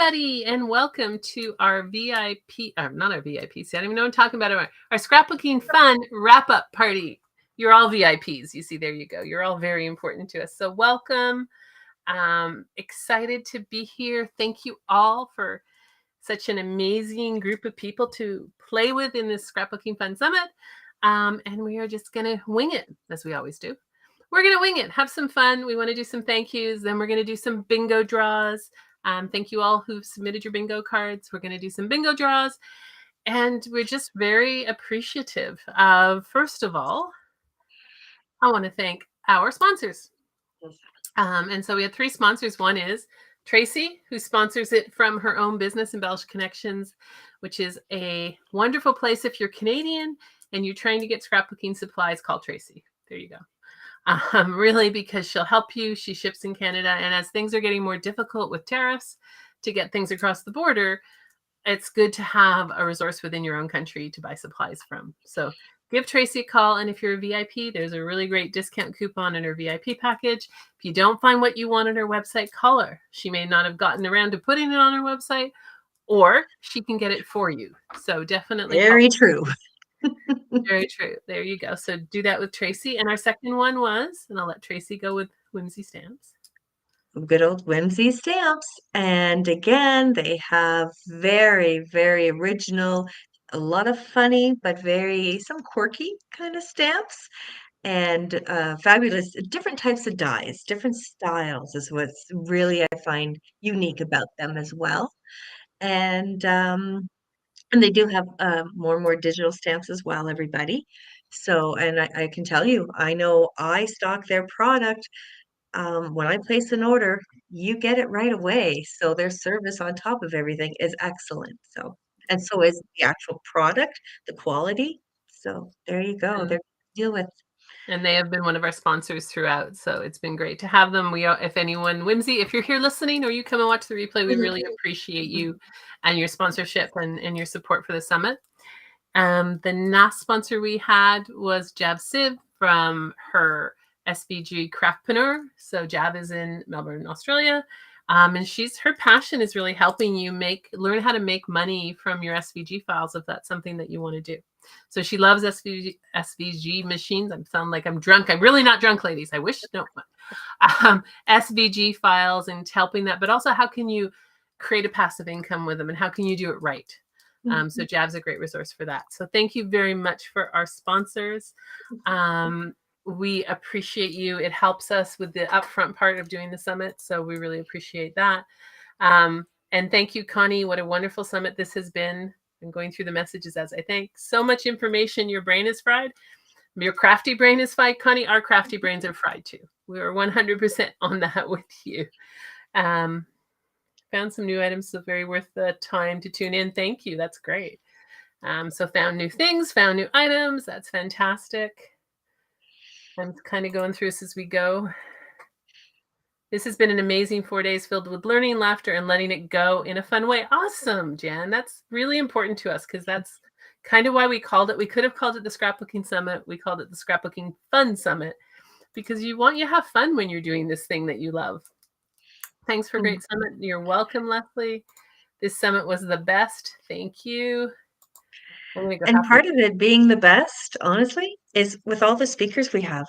everybody, and welcome to our VIP, not our VIP, see, I don't even know what I'm talking about, our Scrapbooking Fun wrap-up party. You're all VIPs. You see, there you go. You're all very important to us. So welcome. Excited to be here. Thank you all for such an amazing group of people to play with in this Scrapbooking Fun Summit. And we are just going to wing it, as we always do. We're going to wing it, have some fun. We want to do some thank yous. Then we're going to do some bingo draws. Thank you all who've submitted your bingo cards. We're going to do some bingo draws. And we're just very appreciative of, first of all, I want to thank our sponsors. And so we have 3 sponsors. One is Tracy, who sponsors it from her own business, Embellish Connections, which is a wonderful place. If you're Canadian and you're trying to get scrapbooking supplies, call Tracy. There you go. Really, because she'll help you. She ships in Canada. And as things are getting more difficult with tariffs to get things across the border, it's good to have a resource within your own country to buy supplies from. So give Tracy a call. And if you're a VIP, there's a really great discount coupon in her VIP package. If you don't find what you want on her website, call her. She may not have gotten around to putting it on her website, or she can get it for you. So definitely very true. Very true. There you go. So do that with Tracy. And our second one was, and I'll let Tracy go with Whimsy Stamps. Good old Whimsy Stamps. And again, they have very, very original, a lot of funny, but some quirky kind of stamps. And fabulous, different types of dies, different styles is what's really I find unique about them as well. And they do have more and more digital stamps as well, everybody. So, and I can tell you, I know I stock their product. When I place an order, you get it right away. So their service on top of everything is excellent. So, and so is the actual product, the quality. So there you go. They're deal with. And they have been one of our sponsors throughout. So it's been great to have them. If anyone, Whimsy, if you're here listening or you come and watch the replay, we really appreciate you and your sponsorship and your support for the summit. The last sponsor we had was Jav Siv from her SVG Craftpreneur. So Jav is in Melbourne, Australia. And her passion is really helping you learn how to make money from your SVG files if that's something that you want to do. So she loves SVG machines. I sound like I'm drunk. I'm really not drunk, ladies. I wish. No. SVG files and helping that, but also how can you create a passive income with them and how can you do it right? So Jav's a great resource for that. So thank you very much for our sponsors. We appreciate you. It helps us with the upfront part of doing the summit. So we really appreciate that. And thank you, Connie. What a wonderful summit this has been. I'm going through the messages as I thank. So much information. Your brain is fried. Your crafty brain is fried, Connie. Our crafty brains are fried too. We are 100% on that with you. Found some new items, so very worth the time to tune in. Thank you. That's great. So found new things, found new items. That's fantastic. I'm kind of going through this as we go. This has been an amazing 4 days filled with learning, laughter, and letting it go in a fun way. Awesome, Jan. That's really important to us because that's kind of why we called it. We could have called it the Scrapbooking Summit. We called it the Scrapbooking Fun Summit because you want you to have fun when you're doing this thing that you love. Thanks for a great summit. You're welcome, Leslie. This summit was the best. Thank you. And part of it being the best, honestly, is with all the speakers we have.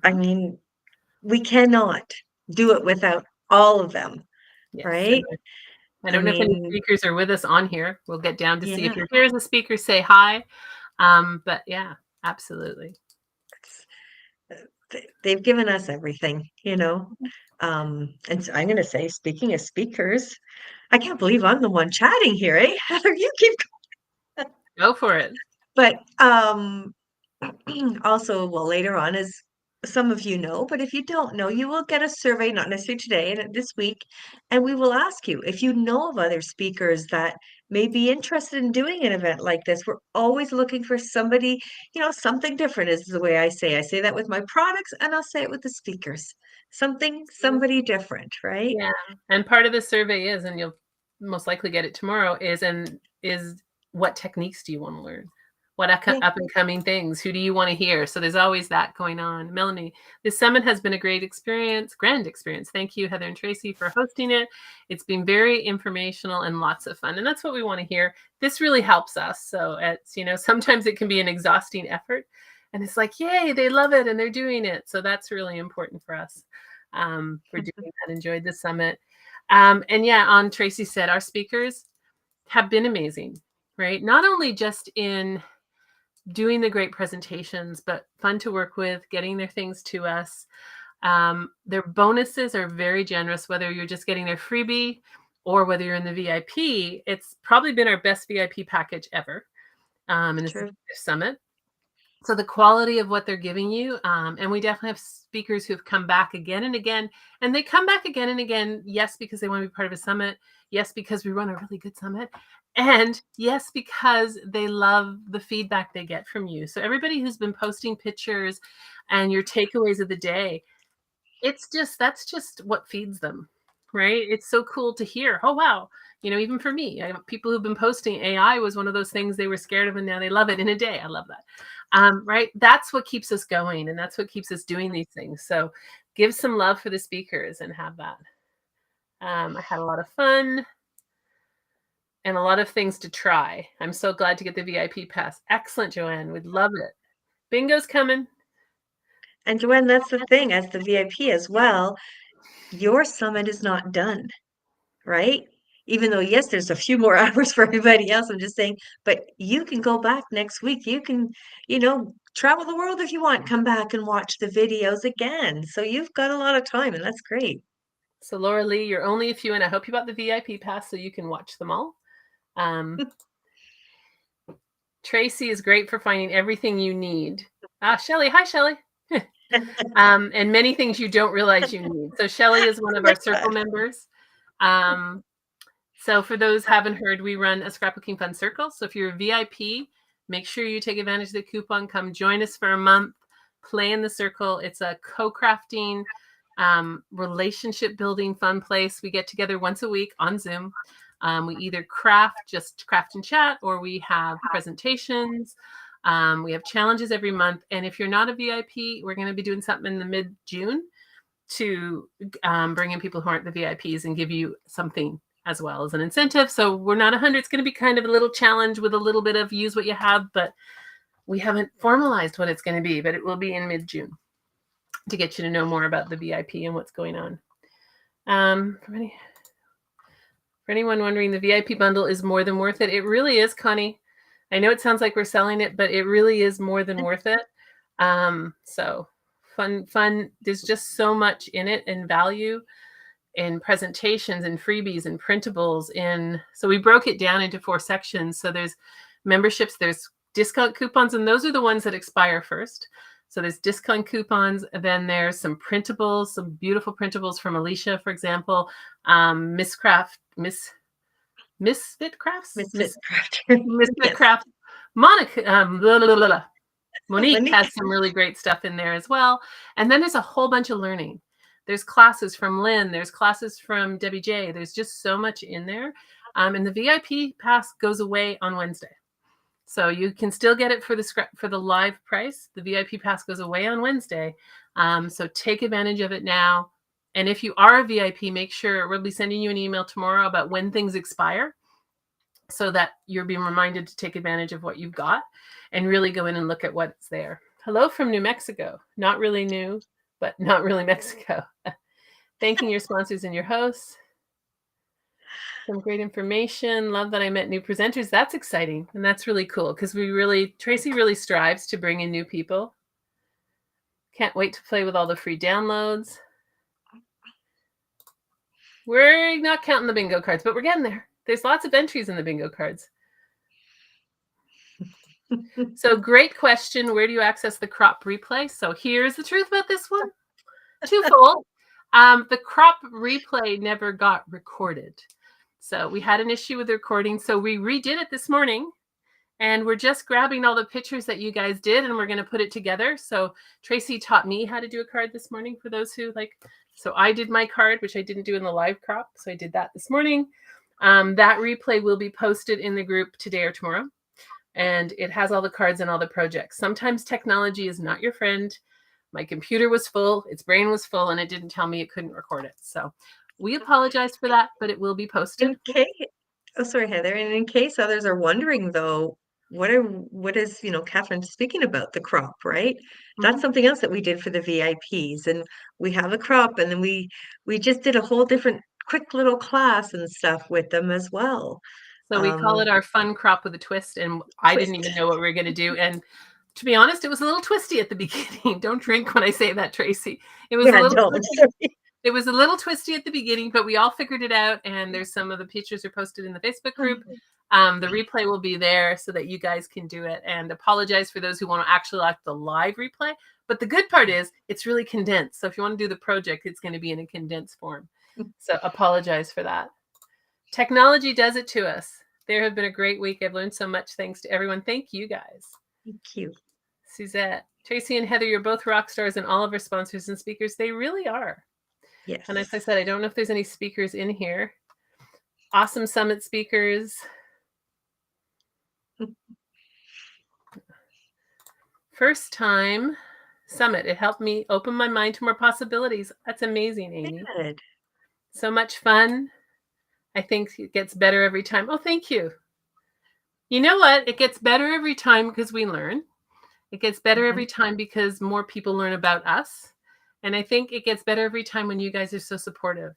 I mean, we cannot do it without all of them, right? I don't know if any speakers are with us on here. We'll get down to see if you're here as a speaker, say hi. But yeah, absolutely. They've given us everything, you know. And so I'm going to say, speaking of speakers, I can't believe I'm the one chatting here, eh? Heather, you keep going. Go for it. But also, well, later on, as some of you know, but if you don't know, you will get a survey, not necessarily today and this week, and we will ask you if you know of other speakers that may be interested in doing an event like this. We're always looking for somebody, something different is the way I say. I say that with my products and I'll say it with the speakers. Somebody different, right? Yeah. And part of the survey is, and you'll most likely get it tomorrow, is what techniques do you want to learn? What up Yeah. and coming things? Who do you want to hear? So there's always that going on. Melanie, this summit has been a great experience, grand experience. Thank you, Heather and Tracy, for hosting it. It's been very informational and lots of fun. And that's what we want to hear. This really helps us. So it's, sometimes it can be an exhausting effort. And it's like, yay, they love it and they're doing it. So that's really important for us for doing that. Enjoyed the summit. And yeah, on Tracy said, our speakers have been amazing, right? Not only just in doing the great presentations, but fun to work with, getting their things to us. Their bonuses are very generous, whether you're just getting their freebie or whether you're in the VIP. It's probably been our best VIP package ever in this summit. So the quality of what they're giving you, and we definitely have speakers who've come back again and again, and they come back again and again, yes, because they want to be part of a summit, yes, because we run a really good summit, and yes, because they love the feedback they get from you. So everybody who's been posting pictures and your takeaways of the day, that's just what feeds them, right? It's so cool to hear, oh, wow. Even for me, people who've been posting AI was one of those things they were scared of, and now they love it in a day. I love that. Right? That's what keeps us going, and that's what keeps us doing these things. So give some love for the speakers and have that. I had a lot of fun and a lot of things to try. I'm so glad to get the VIP pass. Excellent, Joanne. We'd love it. Bingo's coming. And Joanne, that's the thing, as the VIP as well, your summit is not done, right? Even though, yes, there's a few more hours for everybody else, I'm just saying, but you can go back next week. You can, travel the world if you want, come back and watch the videos again. So you've got a lot of time, and that's great. So Laura Lee, you're only a few, and I hope you bought the VIP pass so you can watch them all. Tracy is great for finding everything you need. Shelly, hi, Shelly. And many things you don't realize you need. So Shelly is one of our circle members. So for those haven't heard, we run a Scrapbooking Fun Circle. So if you're a VIP, make sure you take advantage of the coupon. Come join us for a month. Play in the circle. It's a co-crafting, relationship building fun place. We get together once a week on Zoom. We either just craft and chat, or we have presentations. We have challenges every month. And if you're not a VIP, we're going to be doing something in the mid-June to bring in people who aren't the VIPs and give you something as well as an incentive. So we're not 100. It's going to be kind of a little challenge with a little bit of use what you have, but we haven't formalized what it's going to be, but it will be in mid-June to get you to know more about the VIP and what's going on. For anyone wondering, the VIP bundle is more than worth it. It really is, Connie. I know it sounds like we're selling it, but it really is more than worth it. So fun. There's just so much in it and value in presentations and freebies and printables. So we broke it down into 4 sections. So there's memberships, there's discount coupons, and those are the ones that expire first. So there's discount coupons, then there's some printables, some beautiful printables from Alicia, for example, Misfit Crafts? Misfit Crafts. Monica, Monique has some really great stuff in there as well. And then there's a whole bunch of learning. There's classes from Lynn. There's classes from Debbie J. There's just so much in there. And the VIP pass goes away on Wednesday. So you can still get it for the live price. The VIP pass goes away on Wednesday. So take advantage of it now. And if you are a VIP, make sure we'll be sending you an email tomorrow about when things expire, so that you're being reminded to take advantage of what you've got and really go in and look at what's there. Hello from New Mexico. Not really new, but not really Mexico. Thanking your sponsors and your hosts. Some great information. Love that I met new presenters. That's exciting. And that's really cool because Tracy really strives to bring in new people. Can't wait to play with all the free downloads. We're not counting the bingo cards, but we're getting there. There's lots of entries in the bingo cards. So great question. Where do you access the crop replay? So here's the truth about this one. Twofold. The crop replay never got recorded. So we had an issue with the recording. So we redid it this morning. And we're just grabbing all the pictures that you guys did, and we're going to put it together. So Tracy taught me how to do a card this morning for those who like. So I did my card, which I didn't do in the live crop. So I did that this morning. That replay will be posted in the group today or tomorrow. and it has all the cards and all the projects. Sometimes technology is not your friend. My computer was full, its brain was full, and it didn't tell me it couldn't record it. So we apologize for that, but it will be posted. In case, oh, sorry, Heather. And in case others are wondering, though, what is, Catherine speaking about the crop, right? That's Mhm. something else that we did for the VIPs, and we have a crop, and then we just did a whole different quick little class and stuff with them as well. So we call it our fun crop with a twist, and I didn't Twist. even know what we were going to do. And to be honest, it was a little twisty at the beginning. Don't drink when I say that, Tracy. It was a Yeah, little don't. twisty. It was a little twisty at the beginning, but we all figured it out. And there's some of the pictures are posted in the Facebook group. The replay will be there so that you guys can do it. And apologize for those who want to actually watch the live replay. But the good part is it's really condensed. So if you want to do the project, it's going to be in a condensed form. So apologize for that. Technology does it to us. There have been a great week. I've learned so much. Thanks to everyone. Thank you guys. Thank you. Suzette, Tracy, and Heather, you're both rock stars, and all of our sponsors and speakers, they really are. Yes. And as I said, I don't know if there's any speakers in here. Awesome summit speakers. First time summit. It helped me open my mind to more possibilities. That's amazing, Amy. Good. So much fun. I think it gets better every time. Oh, thank you. You know what? It gets better every time because we learn. It gets better every time because more people learn about us. And I think it gets better every time when you guys are so supportive,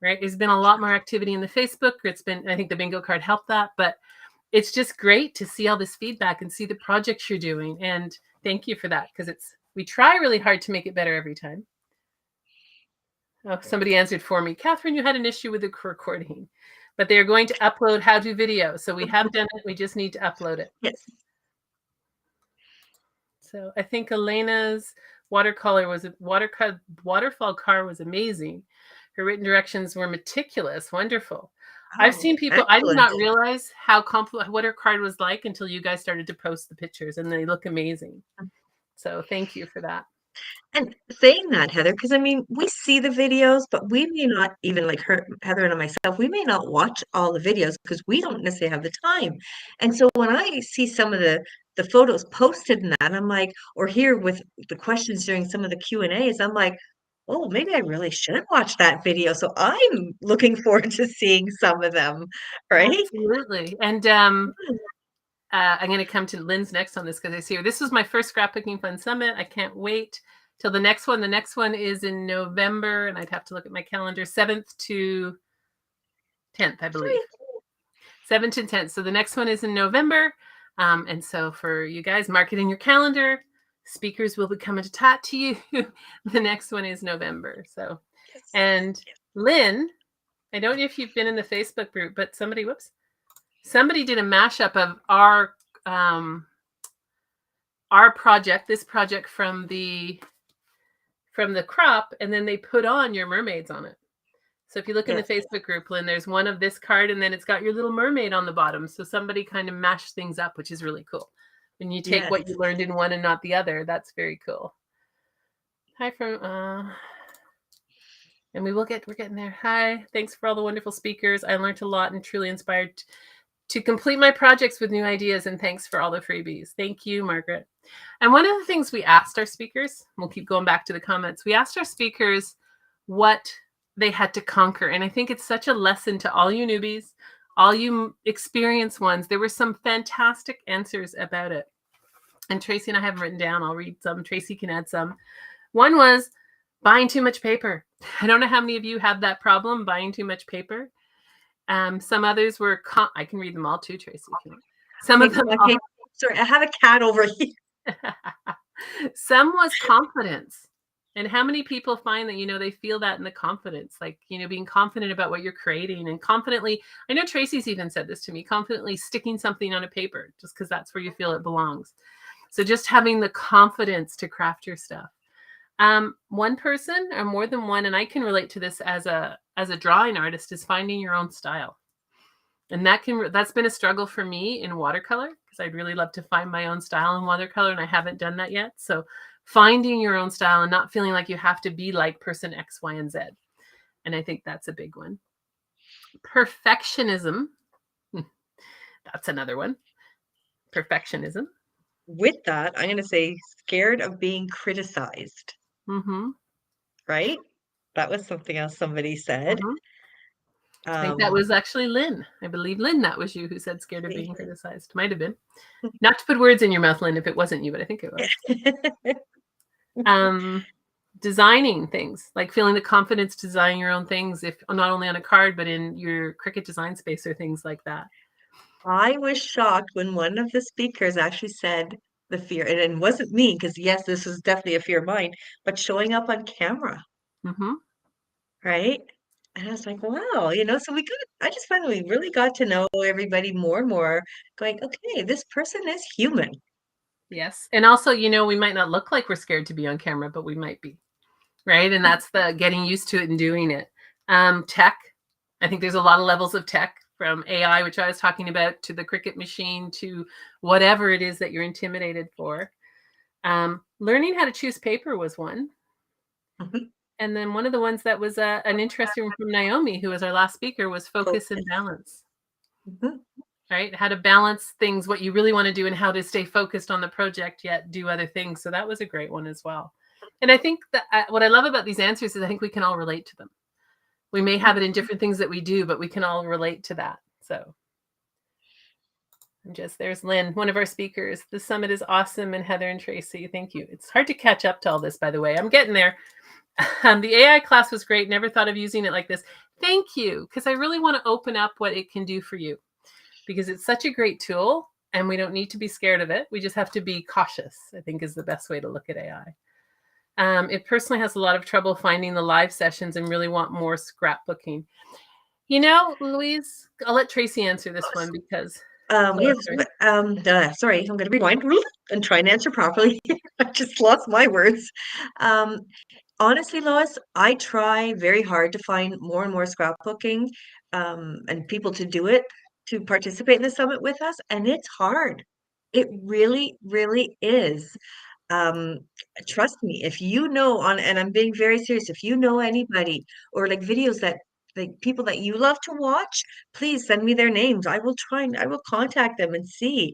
right? There's been a lot more activity in the Facebook. I think the bingo card helped that, but it's just great to see all this feedback and see the projects you're doing. And thank you for that, because we try really hard to make it better every time. Oh, somebody answered for me. Catherine, you had an issue with the recording, but they're going to upload how-to video. So we have done it. We just need to upload it. Yes. So I think Elena's waterfall car was amazing. Her written directions were meticulous, wonderful. I've seen people, I did not realize what her card was like until you guys started to post the pictures, and they look amazing. So thank you for that. And saying that, Heather, because I mean, we see the videos, but we may not even like Heather and myself, we may not watch all the videos because we don't necessarily have the time. And so when I see some of the photos posted in that, I'm like, or here with the questions during some of the Q&As, I'm like, oh, maybe I really should watch that video. So I'm looking forward to seeing some of them, right? Absolutely. And I'm going to come to Lynn's next on this because I see her. This was my first Scrapbooking Fun Summit. I can't wait till the next one. The next one is in November, and I'd have to look at my calendar, 7th to 10th, I believe. 7th to 10th. So the next one is in November. And so for you guys, mark it in your calendar. Speakers will be coming to talk to you. The next one is November. So, and Lynn, I don't know if you've been in the Facebook group, but somebody did a mashup of our project, this project from the crop, and then they put on your mermaids on it. So if you look in the Facebook group, Lynn, there's one of this card, and then it's got your little mermaid on the bottom. So somebody kind of mashed things up, which is really cool. When you take what you learned in one and not the other, that's very cool. Hi and we're getting there. Hi, thanks for all the wonderful speakers. I learned a lot and truly inspired to complete my projects with new ideas, and thanks for all the freebies. Thank you, Margaret. And one of the things we asked our speakers, we'll keep going back to the comments, we asked our speakers what they had to conquer. And I think it's such a lesson to all you newbies, all you experienced ones. There were some fantastic answers about it. And Tracy and I have written down, I'll read some, Tracy can add some. One was buying too much paper. I don't know how many of you have that problem, buying too much paper. Some others were, I can read them all too, Tracy. If you want. Some of them. Okay. Sorry, I have a cat over here. Some was confidence. And how many people find that, they feel that in the confidence, like, being confident about what you're creating and confidently, I know Tracy's even said this to me, confidently sticking something on a paper just because that's where you feel it belongs. So just having the confidence to craft your stuff. One person or more than one, and I can relate to this as a drawing artist, is finding your own style. And that's been a struggle for me in watercolor, because I'd really love to find my own style in watercolor, and I haven't done that yet. So finding your own style and not feeling like you have to be like person X, Y, and Z. And I think that's a big one. Perfectionism. That's another one. Perfectionism. With that, I'm going to say scared of being criticized, Mm-hmm. right? That was something else somebody said. Mm-hmm. I think that Um, was actually Lynn. I believe, Lynn, that was you who said scared of being see. criticized. Might have been. Not to put words in your mouth, Lynn, if it wasn't you, but I think it was. Um, Designing things, like feeling the confidence to design your own things, if not only on a card, but in your Cricut design space or things like that. I was shocked when one of the speakers actually said the fear, and it wasn't me, because yes, this was definitely a fear of mine, but showing up on camera, Mm-hmm. right? And I was like, wow, so I just finally really got to know everybody more and more, going, okay, this person is human. Yes. And also, we might not look like we're scared to be on camera, but we might be. Right. And that's the getting used to it and doing it. Tech. I think there's a lot of levels of tech, from AI, which I was talking about, to the Cricut machine, to whatever it is that you're intimidated for. Learning how to choose paper was one. Mhm. And then one of the ones that was an interesting one from Naomi, who was our last speaker, was focus and Focus. balance. Mhm. Right? How to balance things, what you really want to do, and how to stay focused on the project yet do other things. So that was a great one as well. And I think that what I love about these answers is I think we can all relate to them. We may have it in different things that we do, but we can all relate to that. So there's Lynn, one of our speakers. The summit is awesome. And Heather and Tracy, thank you. It's hard to catch up to all this, by the way. I'm getting there. The AI class was great. Never thought of using it like this. Thank you. Because I really want to open up what it can do for you, because it's such a great tool and we don't need to be scared of it. We just have to be cautious, I think, is the best way to look at AI. It personally has a lot of trouble finding the live sessions and really want more scrapbooking. Louise, I'll let Tracy answer this one because. We have, sorry, I'm going to rewind and try and answer properly. I just lost my words. Um, Honestly, Lois, I try very hard to find more and more scrapbooking, and people to do it, to participate in the summit with us, and it's hard. It really, really is. Um, Trust me, if you know and I'm being very serious, if you know anybody or like videos that like people that you love to watch, please send me their names. I will contact them and see.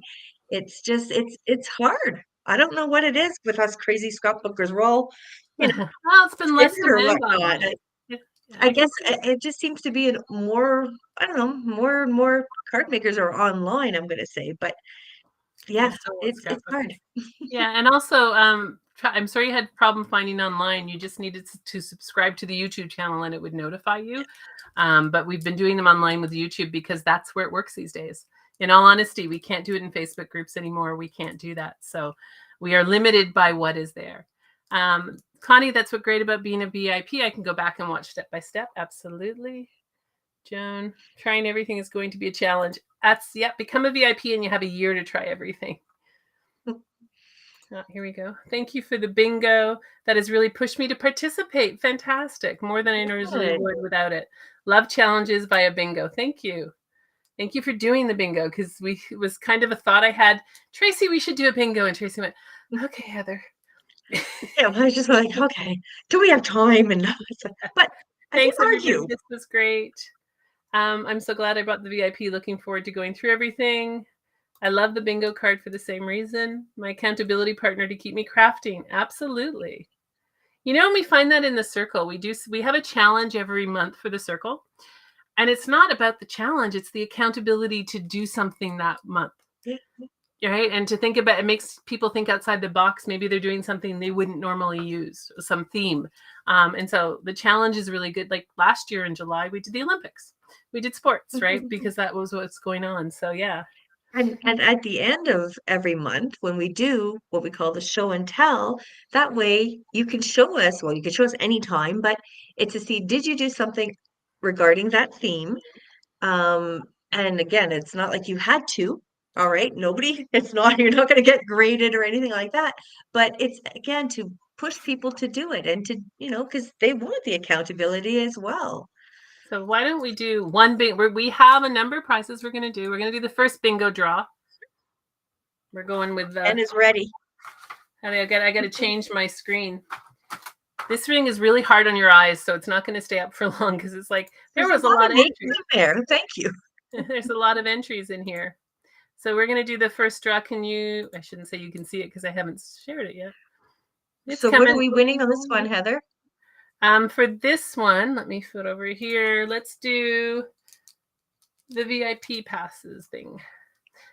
It's just, it's hard. I don't know what it is with us crazy scrapbookers. We're all, you know, Well, it's been less timid or demand whatnot. online. Yeah, I I guess can see that. it just seems to be more, I don't know, more and more card makers are online, I'm gonna say, but They yeah, still want it's hard. scrapbookers. Yeah, and also, I'm sorry you had a problem finding online. You just needed to subscribe to the YouTube channel and it would notify you. But we've been doing them online with YouTube because that's where it works these days. In all honesty, we can't do it in Facebook groups anymore. We can't do that. So we are limited by what is there. Connie, that's what's great about being a VIP. I can go back and watch step by step. Absolutely. Joan, trying everything is going to be a challenge. Become a VIP and you have a year to try everything. Here we go. Thank you for the bingo. That has really pushed me to participate. Fantastic. More than I originally Good. would without it. Love challenges via bingo. Thank you. Thank you for doing the bingo, because it was kind of a thought I had. Tracy, we should do a bingo. And Tracy went, okay, Heather. Yeah, I was just like, okay, do we have time? And but I didn't Thanks, everybody. argue. This was great. I'm so glad I brought the VIP. Looking forward to going through everything. I love the bingo card for the same reason. My accountability partner to keep me crafting. Absolutely. We find that in the circle. We have a challenge every month for the circle. And it's not about the challenge, it's the accountability to do something that month. Yeah. Right. And to think about it makes people think outside the box. Maybe they're doing something they wouldn't normally use, some theme. And so the challenge is really good. Like last year in July, we did the Olympics. We did sports, right? Because that was what's going on. So yeah. And at the end of every month, when we do what we call the show and tell, that way you can show us, well, you can show us anytime, but it's to see, did you do something regarding that theme? And again, it's not like you had to, all right? It's not, you're not going to get graded or anything like that, but it's again to push people to do it and to, because they want the accountability as well. So why don't we do one bingo? We have a number of prizes we're going to do. We're going to do the first bingo draw. We're going with And is ready. I got to change my screen. This ring is really hard on your eyes, so it's not going to stay up for long, because it's like there was a lot of makeup entries in there. Thank you. There's a lot of entries in here. So we're going to do the first draw. I shouldn't say you can see it because I haven't shared it yet. It's So what are coming. we winning on this one, Heather? For this one, let me flip over here. Let's do the VIP passes thing.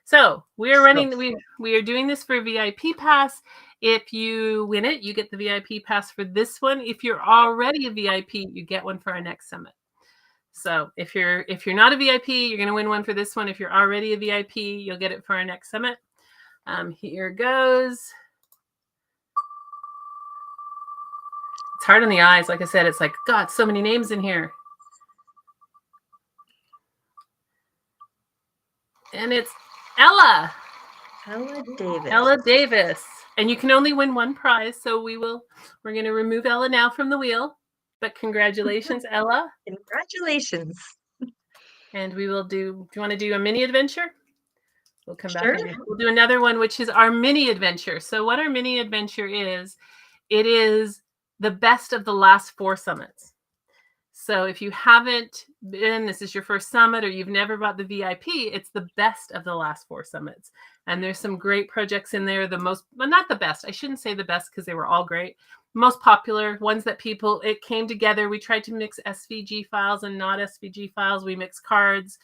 So we are doing this for VIP pass. If you win it, you get the VIP pass for this one. If you're already a VIP, you get one for our next summit. So if you're not a VIP, you're going to win one for this one. If you're already a VIP, you'll get it for our next summit. Here goes. It's hard on the eyes. Like I said, it's like, God, so many names in here. And it's Ella. Ella Davis. And you can only win one prize. So we're going to remove Ella now from the wheel. But congratulations, Ella. Congratulations. And we will do you want to do a mini adventure? We'll come back and we'll do another one, which is our mini adventure. So what our mini adventure is, it is the best of the last 4 summits. So if you haven't been, this is your first summit, or you've never bought the VIP, it's the best of the last 4 summits. And there's some great projects in there. Not the best. I shouldn't say the best because they were all great. Most popular ones that it came together. We tried to mix SVG files and not SVG files. We mixed cards.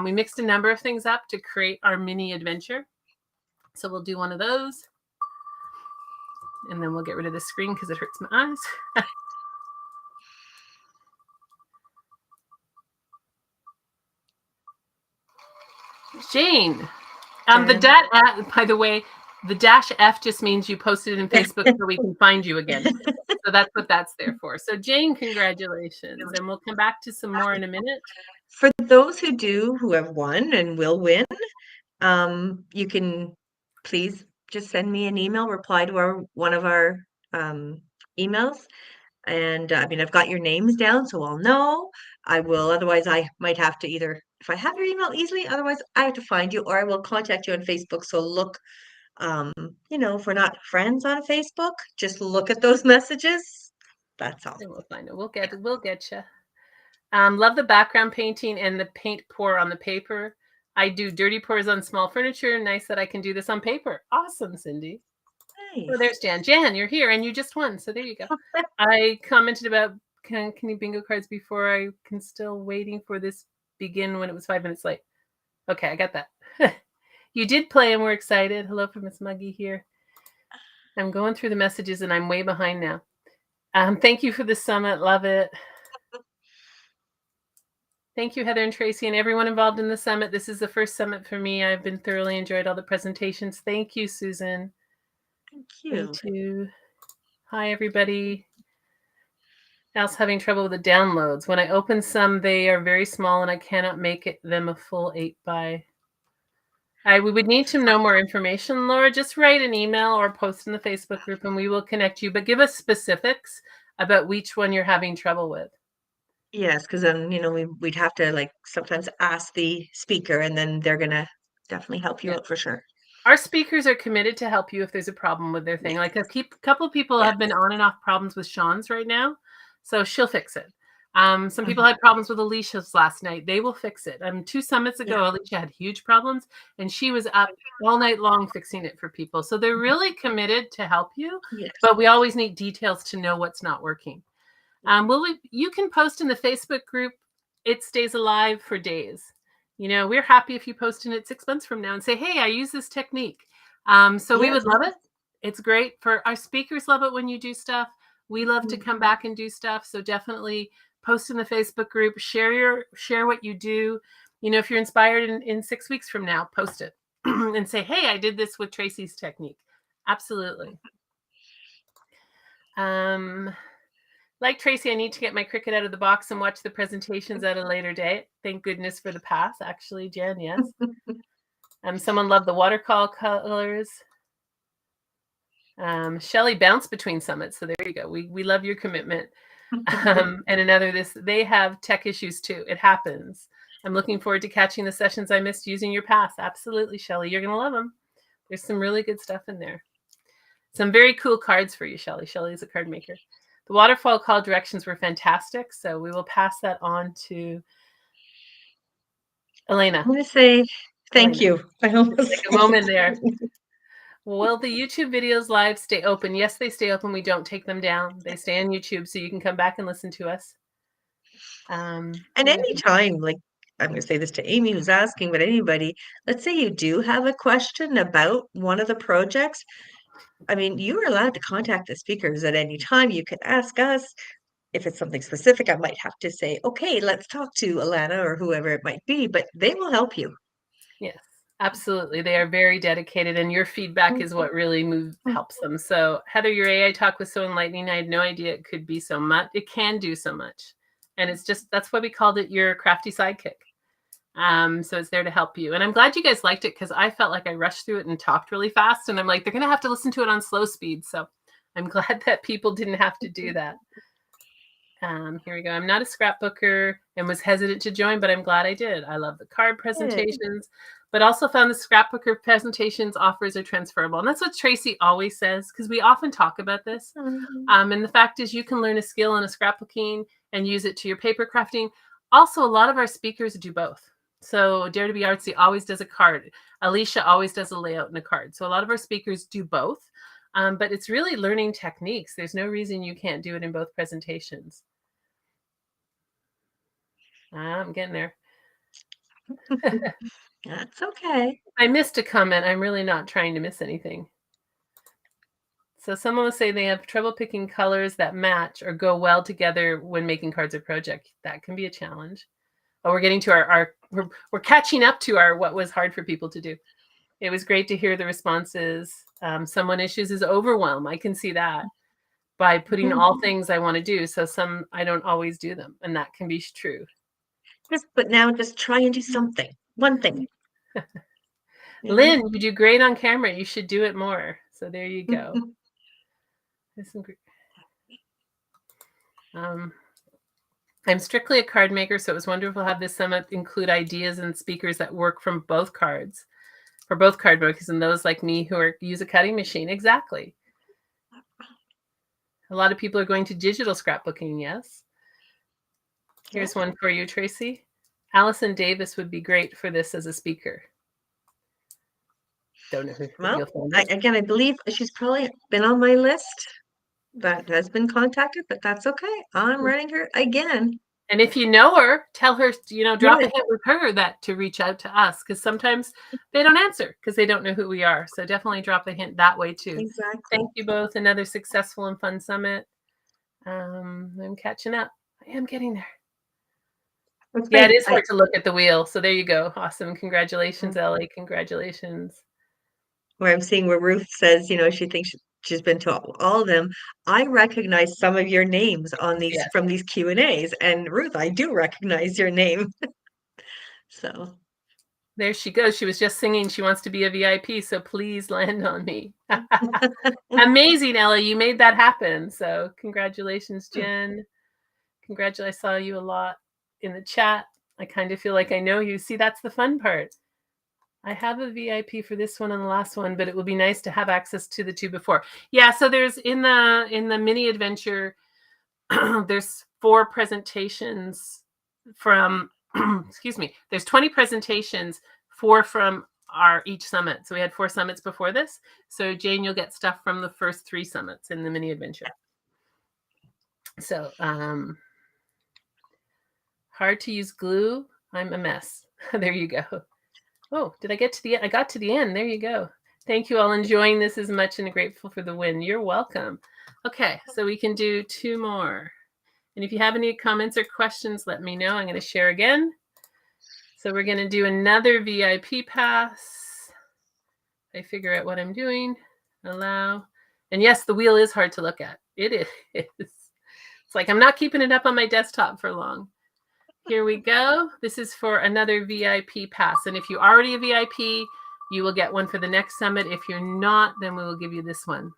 We mixed a number of things up to create our mini adventure. So we'll do one of those. And then we'll get rid of the screen because it hurts my eyes. Jane. By the way, the -F just means you posted it in Facebook so we can find you again. So that's what that's there for. So Jane, congratulations. And we'll come back to some more in a minute. For those who have won and will win, you can please just send me an email, reply to one of our emails. And I've got your names down, so I'll know. I will, otherwise I might have to either, if I have your email easily, otherwise I have to find you, or I will contact you on Facebook. So look, if we're not friends on Facebook, just look at those messages. That's all. And we'll find it. We'll get you. Love the background painting and the paint pour on the paper. I do dirty pours on small furniture. Nice that I can do this on paper. Awesome, Cindy. Nice. Oh, there's Jan. Jan, you're here and you just won. So there you go. I commented about can you bingo cards before I can still waiting for this begin when it was 5 minutes late. Okay, I got that. You did play and we're excited. Hello from Miss Muggy here. I'm going through the messages and I'm way behind now. Thank you for the summit. Love it. Thank you, Heather and Tracy, and everyone involved in the summit. This is the first summit for me. I've been thoroughly enjoyed all the presentations. Thank you, Susan. Thank you. Me too. Hi, everybody else having trouble with the downloads. When I open some, they are very small and I cannot make them a full 8 by. We would need to know more information, Laura. Just write an email or post in the Facebook group and we will connect you. But give us specifics about which one you're having trouble with. Yes, because then, we'd have to sometimes ask the speaker and then they're going to definitely help you out for sure. Our speakers are committed to help you if there's a problem with their thing. Like a couple of people have been on and off problems with Sean's right now. So she'll fix it. Some people had problems with Alicia's last night. They will fix it. 2 summits ago, Alicia had huge problems and she was up all night long fixing it for people. So they're really committed to help you, but we always need details to know what's not working. You can post in the Facebook group. It stays alive for days. We're happy if you post in it 6 months from now and say, hey, I use this technique. We would love it. It's great for our speakers. Love it when you do stuff. We love to come back and do stuff. So definitely post in the Facebook group, share what you do. If you're inspired in 6 weeks from now, post it and say, hey, I did this with Tracy's technique. Absolutely. Like Tracy, I need to get my Cricut out of the box and watch the presentations at a later date. Thank goodness for the pass, actually, Jen, yes. Someone loved the watercolor colors. Shelley bounced between summits, so there you go. We love your commitment. And they have tech issues too. It happens. I'm looking forward to catching the sessions I missed using your pass. Absolutely, Shelley. You're going to love them. There's some really good stuff in there. Some very cool cards for you, Shelley. Shelley is a card maker. The waterfall call directions were fantastic, so we will pass that on to Elena. I'm going to say Thank you. I almost Like a moment there. Will the YouTube videos live stay open? Yes, they stay open. We don't take them down. They stay on YouTube, so you can come back and listen to us. And anytime, like I'm going to say this to Amy who's asking, but anybody, let's say you do have a question about one of the projects. I mean, you are allowed to contact the speakers at any time. You can ask us. If it's something specific, I might have to say, okay, let's talk to Alana or whoever it might be, but they will help you. Yes, absolutely. They are very dedicated, and your feedback is what really helps them. So, Heather, your AI talk was so enlightening. I had no idea it could be so much. It can do so much. And it's just, that's why we called it your crafty sidekick. So it's there to help you. And I'm glad you guys liked it, because I felt like I rushed through it and talked really fast. And I'm like, they're going to have to listen to it on slow speed. So I'm glad that people didn't have to do that. Here we go. I'm not a scrapbooker and was hesitant to join, but I'm glad I did. I love the card presentations, but also found the scrapbooker presentations offers are transferable. And that's what Tracy always says, because we often talk about this. And the fact is, you can learn a skill in a scrapbooking and use it to your paper crafting. Also, a lot of our speakers do both. So Dare to Be Artsy always does a card. Alicia always does a layout and a card. So a lot of our speakers do both. But it's really learning techniques. There's no reason you can't do it in both presentations. I'm getting there. That's okay. I missed a comment. I'm really not trying to miss anything. So someone will say they have trouble picking colors that match or go well together when making cards or project. That can be a challenge. Oh, we're getting to we're catching up to what was hard for people to do. It was great to hear the responses. Someone issues is overwhelm. I can see that by putting all things I want to do. So some, I don't always do them. And that can be true. But now just try and do something. One thing. Lynn, you do great on camera. You should do it more. So there you go. There's some great. I'm strictly a card maker, so it was wonderful to have this summit include ideas and speakers that work from both cards, for both card makers and those like me who use a cutting machine. Exactly. A lot of people are going to digital scrapbooking, yes. Here's one for you, Tracy. Allison Davis would be great for this as a speaker. Don't know who. Well, again, I believe she's probably been on my list that has been contacted, but that's okay. I'm running her again. And if you know her, tell her, drop a hint with her to reach out to us, because sometimes they don't answer because they don't know who we are. So definitely drop a hint that way too. Exactly. Thank you both. Another successful and fun summit. I'm catching up. I am getting there. Yeah, it is hard to look at the wheel. So there you go. Awesome. Congratulations, Ellie. Congratulations. Where I'm seeing where Ruth says, she thinks she's been to all of them. I recognize some of your names on these from these Q&As. And Ruth, I do recognize your name. So there she goes. She was just singing she wants to be a VIP, so please land on me. Amazing, Ellie. You made that happen. So congratulations, Jen. Congratulations. I saw you a lot in the chat. I kind of feel like I know you. See, that's the fun part. I have a VIP for this one and the last one, but it would be nice to have access to the two before. Yeah, so there's in the mini adventure, there's 4 presentations from excuse me, there's 20 presentations, 4 from each summit. So we had 4 summits before this. So Jane, you'll get stuff from the first 3 summits in the mini adventure. So hard to use glue. I'm a mess. There you go. Oh, did I get to the end? I got to the end. There you go. Thank you all enjoying this as much and grateful for the win. You're welcome. Okay, so we can do 2 more. And if you have any comments or questions, let me know. I'm going to share again. So we're going to do another VIP pass. I figure out what I'm doing. Allow. And yes, the wheel is hard to look at. It is. It's like I'm not keeping it up on my desktop for long. Here we go. This is for another VIP pass. And if you're already a VIP, you will get one for the next summit. If you're not, then we will give you this one.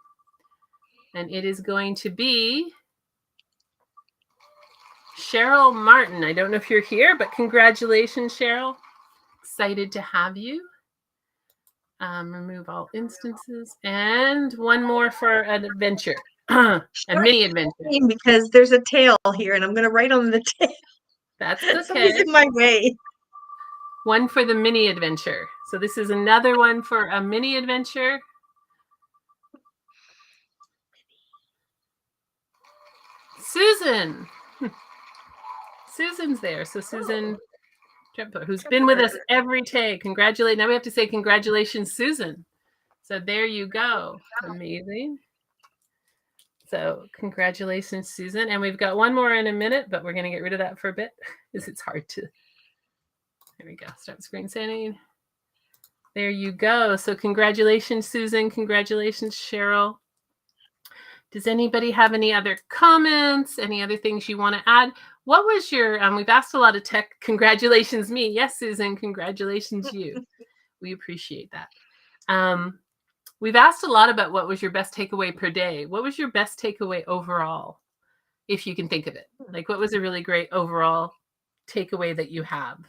And it is going to be Cheryl Martin. I don't know if you're here, but congratulations, Cheryl. Excited to have you. Remove all instances. And one more for an adventure. A mini adventure. Because there's a tail here, and I'm going to write on the tail. That's okay. Somebody's in my way. One for the mini adventure. So this is another one for a mini adventure. Susan. Susan's there. So Susan, who's been with us every day. Congratulate. Now we have to say congratulations, Susan. So there you go. Amazing. So congratulations, Susan. And we've got one more in a minute, but we're going to get rid of that for a bit because it's hard to. There we go. Start screen sharing. There you go. So congratulations, Susan. Congratulations, Cheryl. Does anybody have any other comments? Any other things you want to add? What was your, we've asked a lot of tech. Congratulations, me. Yes, Susan. Congratulations, you. We appreciate that. We've asked a lot about what was your best takeaway per day. What was your best takeaway overall, if you can think of it? Like, what was a really great overall takeaway that you have?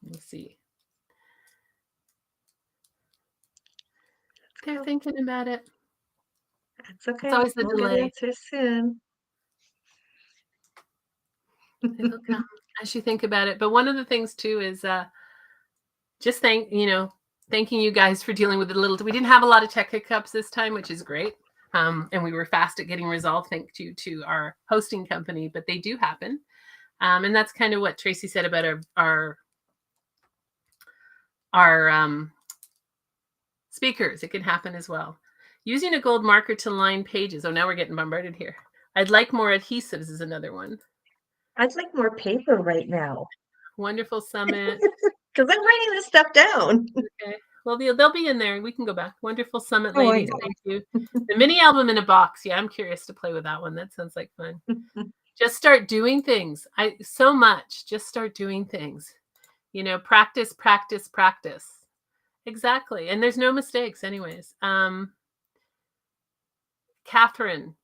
Let's see. They're thinking about it. That's okay. It's always the We'll delay. get answers soon. It'll come as you think about it. But one of the things too is just thanking you guys for dealing with it a little. We didn't have a lot of tech hiccups this time, which is great. And we were fast at getting resolved, thanks to our hosting company, but they do happen. And that's kind of what Tracy said about our speakers. It can happen as well. Using a gold marker to line pages. Oh, now we're getting bombarded here. I'd like more adhesives is another one. I'd like more paper right now. Wonderful Summit. Because I'm writing this stuff down. Okay. Well, they'll be in there. We can go back. Wonderful Summit, ladies. Thank you. The mini album in a box. Yeah, I'm curious to play with that one. That sounds like fun. Just start doing things. So much. Just start doing things. Practice, practice, practice. Exactly. And there's no mistakes anyways. Catherine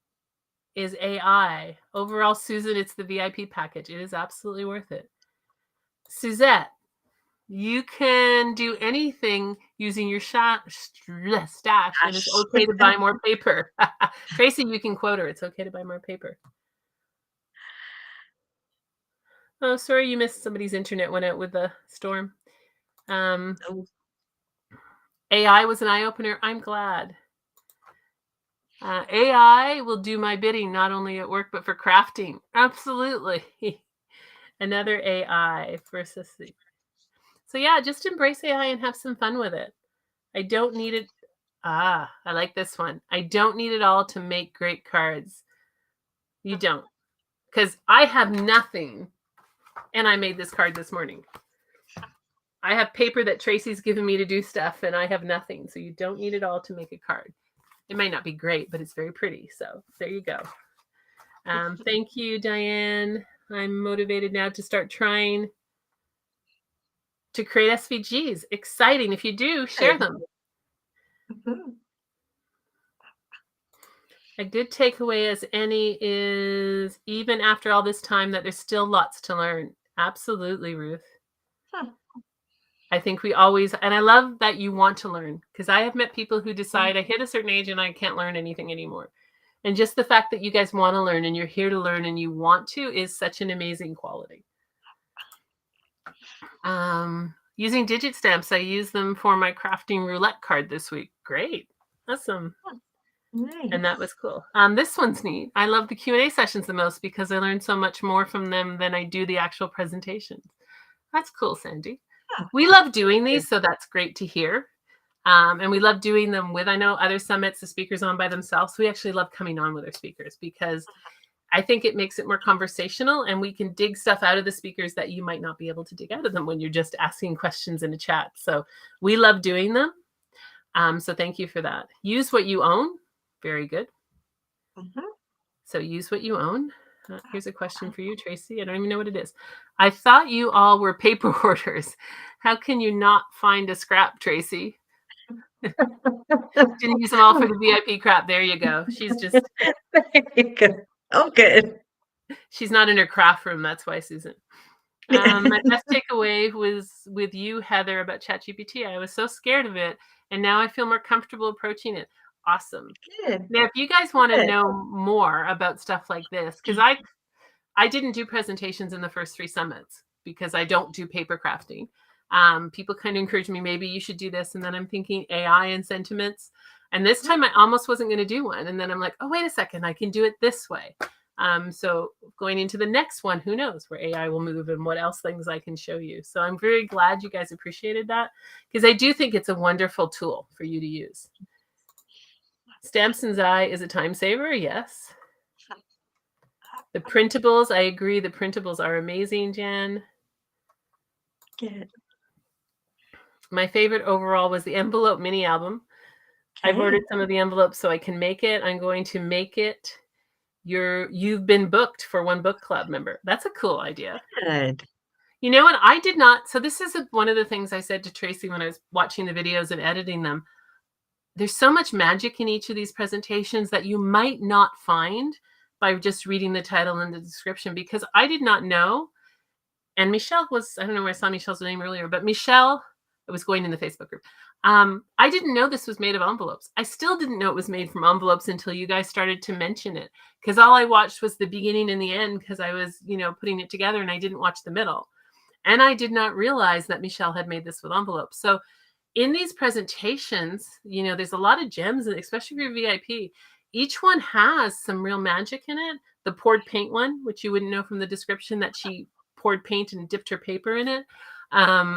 is AI. Overall, Susan, it's the VIP package. It is absolutely worth it. Suzette, you can do anything using your stash, and it's okay to buy more paper. Tracy, you can quote her. It's okay to buy more paper. Oh, sorry, you missed somebody's internet went out with the storm. AI was an eye-opener. I'm glad. AI will do my bidding, not only at work, but for crafting. Absolutely. Another AI versus the... So yeah, just embrace AI and have some fun with it. I don't need it. I like this one. I don't need it all to make great cards. You don't. Because I have nothing. And I made this card this morning. I have paper that Tracy's given me to do stuff, and I have nothing. So you don't need it all to make a card. It might not be great, but it's very pretty. So there you go. Thank you, Diane. I'm motivated now to start trying to create SVGs. Exciting. If you do, share them. A good takeaway as any is, even after all this time, that there's still lots to learn. Absolutely, Ruth. I think we always, and I love that you want to learn, because I have met people who decide I hit a certain age and I can't learn anything anymore. And just the fact that you guys want to learn and you're here to learn and you want to is such an amazing quality. Using digit stamps, I use them for my crafting roulette card this week. Great. Awesome. Nice. And that was cool. This one's neat. I love the Q&A sessions the most because I learned so much more from them than I do the actual presentations. That's cool, Sandy. We love doing these, so that's great to hear. And we love doing them with, I know other summits, the speakers on by themselves. We actually love coming on with our speakers because I think it makes it more conversational and we can dig stuff out of the speakers that you might not be able to dig out of them when you're just asking questions in a chat. So we love doing them. So thank you for that. Use what you own. Very good. So use what you own. Here's a question for you, Tracy. I don't even know what it is. I thought you all were paper hoarders. How can you not find a scrap, Tracy? Didn't use them all for the VIP crap. There you go. She's just... There you go. Oh, good. She's not in her craft room. That's why, Susan. My best takeaway was with you, Heather, about ChatGPT. I was so scared of it, and now I feel more comfortable approaching it. Awesome. Good. Now, if you guys want to know more about stuff like this, because I didn't do presentations in the first 3 summits because I don't do paper crafting. People kind of encourage me, maybe you should do this. And then I'm thinking AI and sentiments. And this time I almost wasn't going to do one. And then I'm like, oh, wait a second, I can do it this way. So going into the next one, who knows where AI will move and what else things I can show you. So I'm very glad you guys appreciated that, because I do think it's a wonderful tool for you to use. Stamps Eye is a time saver. Yes. The printables, I agree. The printables are amazing, Jan. Good. My favorite overall was the envelope mini album. I've ordered some of the envelopes so I can make it. I'm going to make it. You've been booked for one book club member. That's a cool idea. Good. You know what? I did not. So this is one of the things I said to Tracy when I was watching the videos and editing them. There's so much magic in each of these presentations that you might not find by just reading the title and the description, because I did not know. And Michelle was, I don't know where I saw Michelle's name earlier, but Michelle, I was going in the Facebook group. I didn't know this was made of envelopes. I still didn't know it was made from envelopes until you guys started to mention it, because all I watched was the beginning and the end, because I was, putting it together, and I didn't watch the middle. And I did not realize that Michelle had made this with envelopes. So in these presentations, there's a lot of gems, and especially for your VIP. Each one has some real magic in it. The poured paint one, which you wouldn't know from the description, that she poured paint and dipped her paper in it.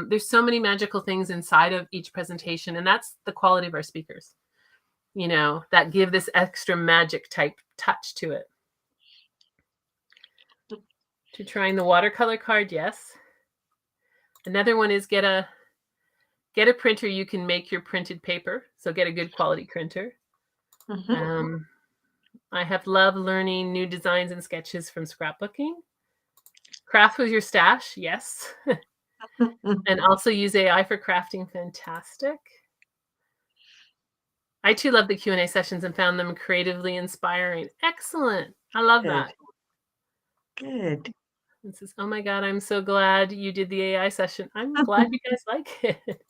There's so many magical things inside of each presentation, and that's the quality of our speakers, that give this extra magic type touch to it. To trying the watercolor card, yes. Another one is get a printer you can make your printed paper. So get a good quality printer. Mm-hmm. I have loved learning new designs and sketches from scrapbooking. Craft with your stash, yes. And also use AI for crafting, fantastic. I too love the Q&A sessions and found them creatively inspiring. Excellent. I love that. Good. It says, oh my God, I'm so glad you did the AI session. I'm glad you guys like it.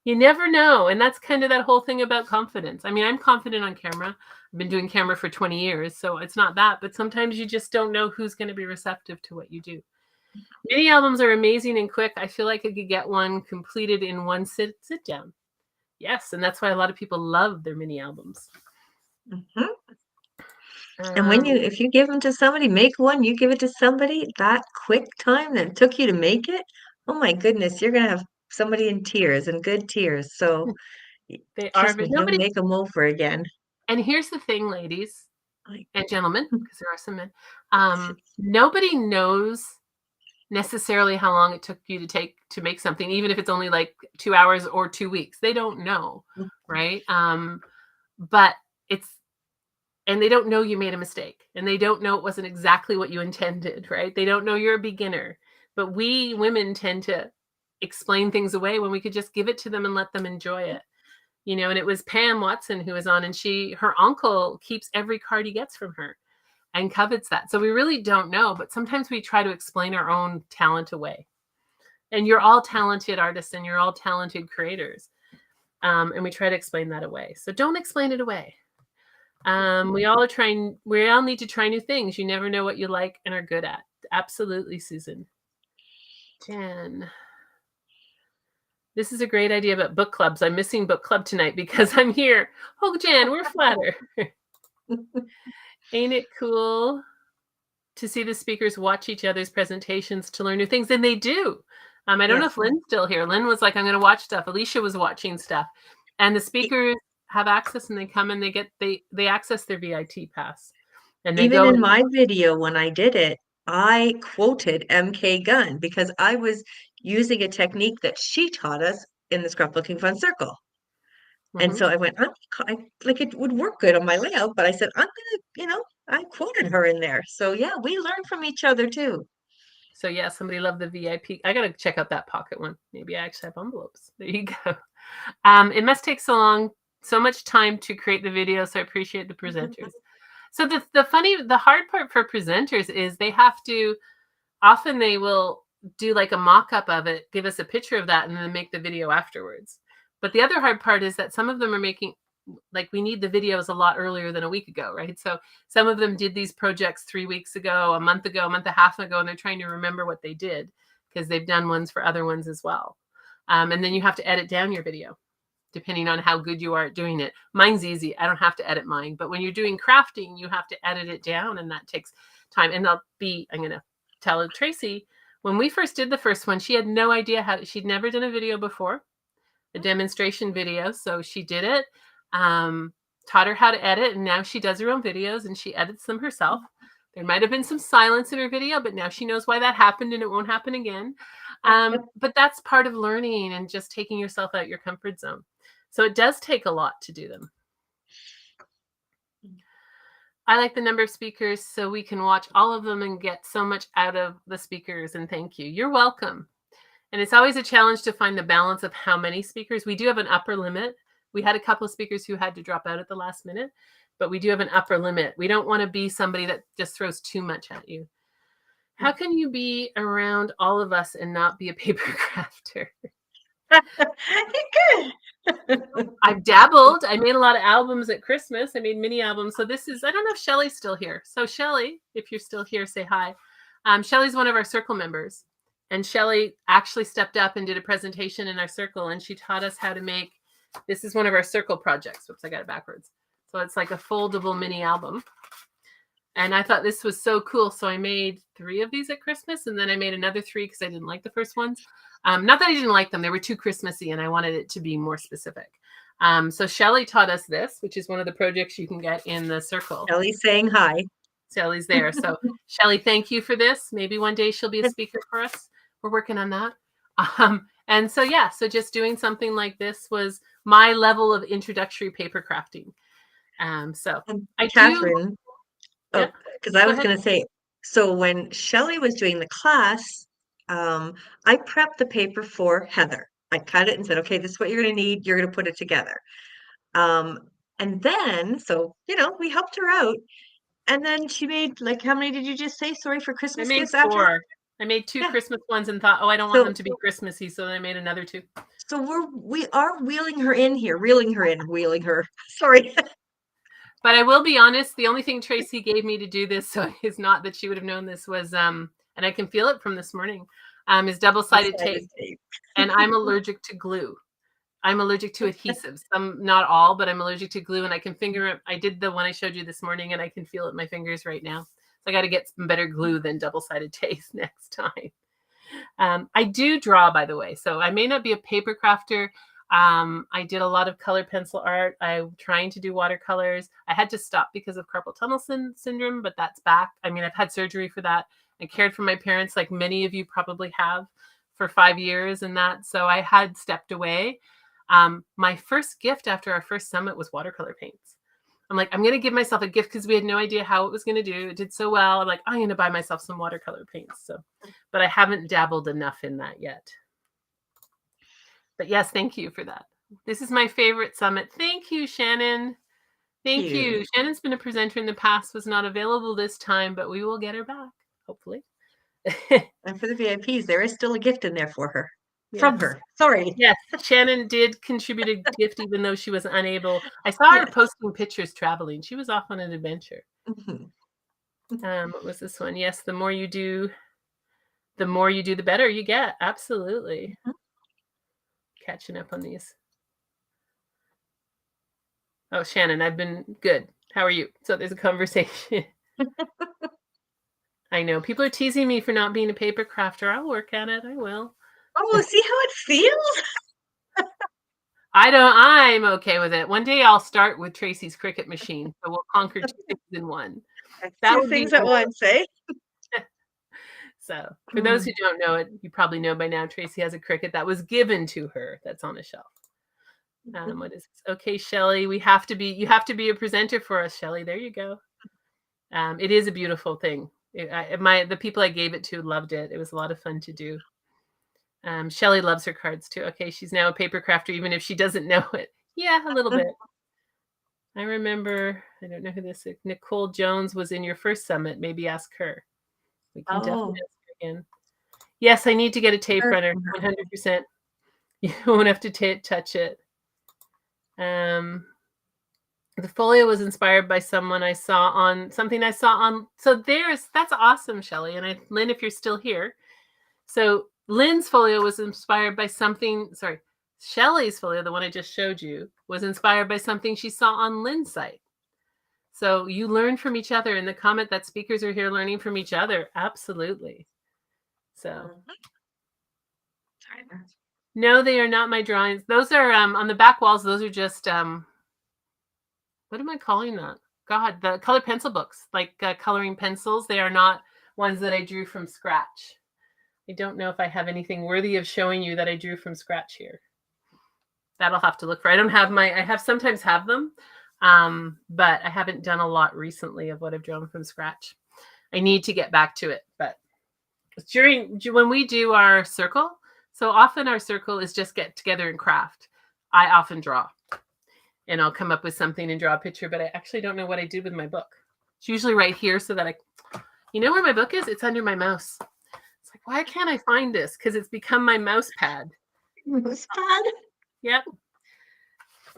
You never know. And that's kind of that whole thing about confidence. I mean, I'm confident on camera. I've been doing camera for 20 years, so it's not that. But sometimes you just don't know who's going to be receptive to what you do. Mini albums are amazing and quick. I feel like I could get one completed in one sit down. Yes, and that's why a lot of people love their mini albums. Mm-hmm. And if you give them to somebody, make one, you give it to somebody, that quick time that it took you to make it, oh my goodness, you're going to have somebody in tears, and good tears. So trust me, you'll make them over again. And here's the thing, ladies and gentlemen, because there are some men, nobody knows necessarily how long it took you to make something, even if it's only like 2 hours or 2 weeks. They don't know, right? But and they don't know you made a mistake, and they don't know it wasn't exactly what you intended, right? They don't know you're a beginner. But we women tend to explain things away when we could just give it to them and let them enjoy it. And it was Pam Watson who was on, and her uncle keeps every card he gets from her and covets that. So we really don't know, but sometimes we try to explain our own talent away. And you're all talented artists, and you're all talented creators. And we try to explain that away. So don't explain it away. We all need to try new things. You never know what you like and are good at. Absolutely, Susan. Jen. This is a great idea about book clubs. I'm missing book club tonight because I'm here. Oh, Jan, we're flatter. Ain't it cool to see the speakers watch each other's presentations to learn new things? And they do. I don't know if Lynn's still here. Lynn was like, I'm going to watch stuff. Alicia was watching stuff. And the speakers have access, and they come and they access their VIT pass. And they even in my video, when I did it, I quoted MK Gunn because I was using a technique that she taught us in the Scrapbooking Fun Circle. And so I went, like it would work good on my layout, but I said, I'm gonna, I quoted her in there. So yeah, we learn from each other too. So yeah, somebody loved the VIP. I gotta check out that pocket one. Maybe I actually have envelopes. There you go. It must take so much time to create the video. So I appreciate the presenters. So the hard part for presenters is often they will do like a mock-up of it, give us a picture of that, and then make the video afterwards. But the other hard part is that some of them are making, like, we need the videos a lot earlier than a week ago, right? So some of them did these projects 3 weeks ago, a month and a half ago, and they're trying to remember what they did because they've done ones for other ones as well. And then you have to edit down your video depending on how good you are at doing it. Mine's easy. I don't have to edit mine. But when you're doing crafting, you have to edit it down, and that takes time. And I'm going to tell Tracy, when we first did the first one, she had no idea she'd never done a video before, a demonstration video. So she did it, taught her how to edit, and now she does her own videos and she edits them herself. There might have been some silence in her video, but now she knows why that happened and it won't happen again. But that's part of learning and just taking yourself out your comfort zone. So it does take a lot to do them. I like the number of speakers so we can watch all of them and get so much out of the speakers. And thank you. You're welcome. And it's always a challenge to find the balance of how many speakers. We do have an upper limit. We had a couple of speakers who had to drop out at the last minute, but we do have an upper limit. We don't want to be somebody that just throws too much at you. How can you be around all of us and not be a paper crafter? I've dabbled. I made a lot of albums at Christmas. I made mini albums. So this is, I don't know if Shelly's still here. So Shelly, if you're still here, say hi. Shelly's one of our circle members. And Shelly actually stepped up and did a presentation in our circle. And she taught us how to make, this is one of our circle projects. Whoops, I got it backwards. So it's like a foldable mini album. And I thought this was so cool. So I made 3 of these at Christmas. And then I made another 3 because I didn't like the first ones. Not that I didn't like them. They were too Christmassy and I wanted it to be more specific. So Shelly taught us this, which is one of the projects you can get in the circle. Shelly's saying hi. Shelly's there. So Shelly, thank you for this. Maybe one day she'll be a speaker for us. We're working on that. And so, yeah, so just doing something like this was my level of introductory paper crafting. So Catherine, because I was going to say, so when Shelly was doing the class, I prepped the paper for Heather. I cut it and said, okay, this is what you're going to need. You're going to put it together. And then, so, we helped her out. And then she made, like, how many did you just say? Sorry, for Christmas gifts after? 4. I made 2 Christmas ones and thought, I don't want them to be Christmassy. So then I made another 2. So we are wheeling her in here, reeling her. Sorry. But I will be honest, the only thing Tracy gave me to do this, so it's not that she would have known this, was, and I can feel it from this morning, is double-sided tape. And I'm allergic to glue. I'm allergic to adhesives. Not all, but I'm allergic to glue, and I can finger it. I did the one I showed you this morning, and I can feel it in my fingers right now. So I got to get some better glue than double-sided tape next time. I do draw, by the way, so I may not be a paper crafter. I did a lot of color pencil art. I'm trying to do watercolors. I had to stop because of carpal tunnel syndrome, but that's back. I mean, I've had surgery for that. I cared for my parents, like many of you probably have, for 5 years and that. So I had stepped away. My first gift after our first summit was watercolor paints. I'm like, I'm going to give myself a gift because we had no idea how it was going to do. It did so well. I'm like, I'm going to buy myself some watercolor paints. So, but I haven't dabbled enough in that yet. But yes, thank you for that. This is my favorite summit. Thank you, Shannon. Thank you. Shannon's been a presenter in the past, was not available this time, but we will get her back, hopefully. And for the VIPs, there is still a gift in there for her. Yes. From her. Sorry. Yes, Shannon did contribute a gift even though she was unable. I saw her posting pictures traveling. She was off on an adventure. What was this one? Yes, the more you do, the better you get. Absolutely. Catching up on these. Oh, Shannon, I've been good. How are you? So there's a conversation. I know. People are teasing me for not being a paper crafter. I'll work at it. I will. Oh, see how it feels? I'm okay with it. One day I'll start with Tracy's Cricut machine. So we'll conquer 2 things in one. That 2 things at once, eh? So for those who don't know it, you probably know by now, Tracy has a Cricut that was given to her that's on a shelf. What is this? Okay, Shelly, you have to be a presenter for us, Shelly. There you go. It is a beautiful thing. The people I gave it to loved it. It was a lot of fun to do. Shelly loves her cards too. Okay, she's now a paper crafter, even if she doesn't know it. Yeah, a little bit. I remember, I don't know who this is. Nicole Jones was in your first summit. Maybe ask her. We can definitely ask her again. Yes, I need to get a tape runner, 100%. You won't have to touch it. The folio was inspired by something I saw on. So that's awesome, Shelly. And Lynn, if you're still here. So Lynn's folio was inspired by something, sorry, Shelley's folio, the one I just showed you, was inspired by something she saw on Lynn's site. So you learn from each other, and the comment that speakers are here learning from each other. Absolutely. So no, they are not my drawings. Those are on the back walls. Those are just, what am I calling that? God, the color pencil books, like coloring pencils. They are not ones that I drew from scratch. I don't know if I have anything worthy of showing you that I drew from scratch here. That'll have to look for. I don't have my, I have sometimes have them, but I haven't done a lot recently of what I've drawn from scratch. I need to get back to it, but when we do our circle, so often our circle is just get together and craft. I often draw, and I'll come up with something and draw a picture, but I actually don't know what I did with my book. It's usually right here so that you know where my book is? It's under my mouse. It's like, why can't I find this? Because it's become my mouse pad. Mouse pad? Yep.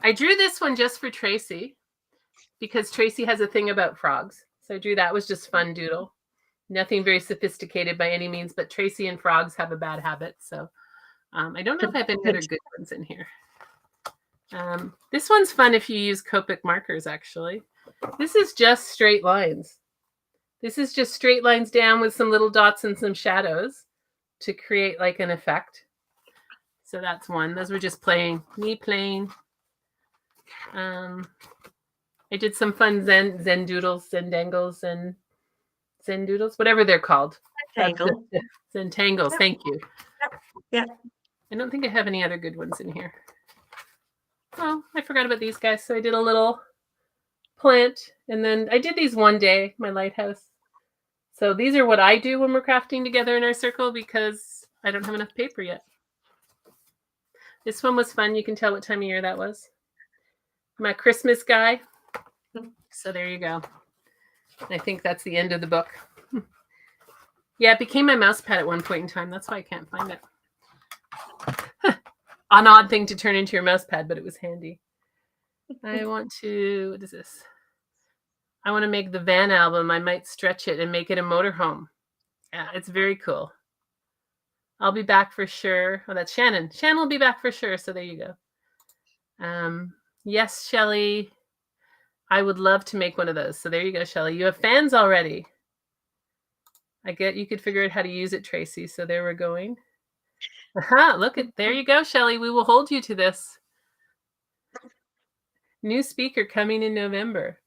I drew this one just for Tracy because Tracy has a thing about frogs. So I drew that. It was just fun doodle. Nothing very sophisticated by any means, but Tracy and frogs have a bad habit. So I don't know if I have any other good ones in here. This one's fun if you use Copic markers, actually. This is just straight lines. This is just straight lines down with some little dots and some shadows to create like an effect. So that's one. Those were just me playing. I did some fun Zen doodles, Zen dangles, and Zen doodles, whatever they're called. Tangle. Zen tangles. Yep. Thank you. Yeah. I don't think I have any other good ones in here. Oh, I forgot about these guys. So I did a little plant, and then I did these one day, my lighthouse. So these are what I do when we're crafting together in our circle because I don't have enough paper yet. This one was fun. You can tell what time of year that was. My Christmas guy. So there you go. I think that's the end of the book. Yeah, it became my mouse pad at one point in time. That's why I can't find it. An odd thing to turn into your mouse pad, but it was handy. I want to, what is this? I want to make the van album. I might stretch it and make it a motorhome. Yeah, it's very cool. I'll be back for sure. Oh, that's Shannon. Shannon will be back for sure. So there you go. Yes, Shelley. I would love to make one of those. So there you go, Shelley. You have fans already. I get you could figure out how to use it, Tracy. So there we're going. Aha, look at, there you go, Shelley. We will hold you to this. New speaker coming in November.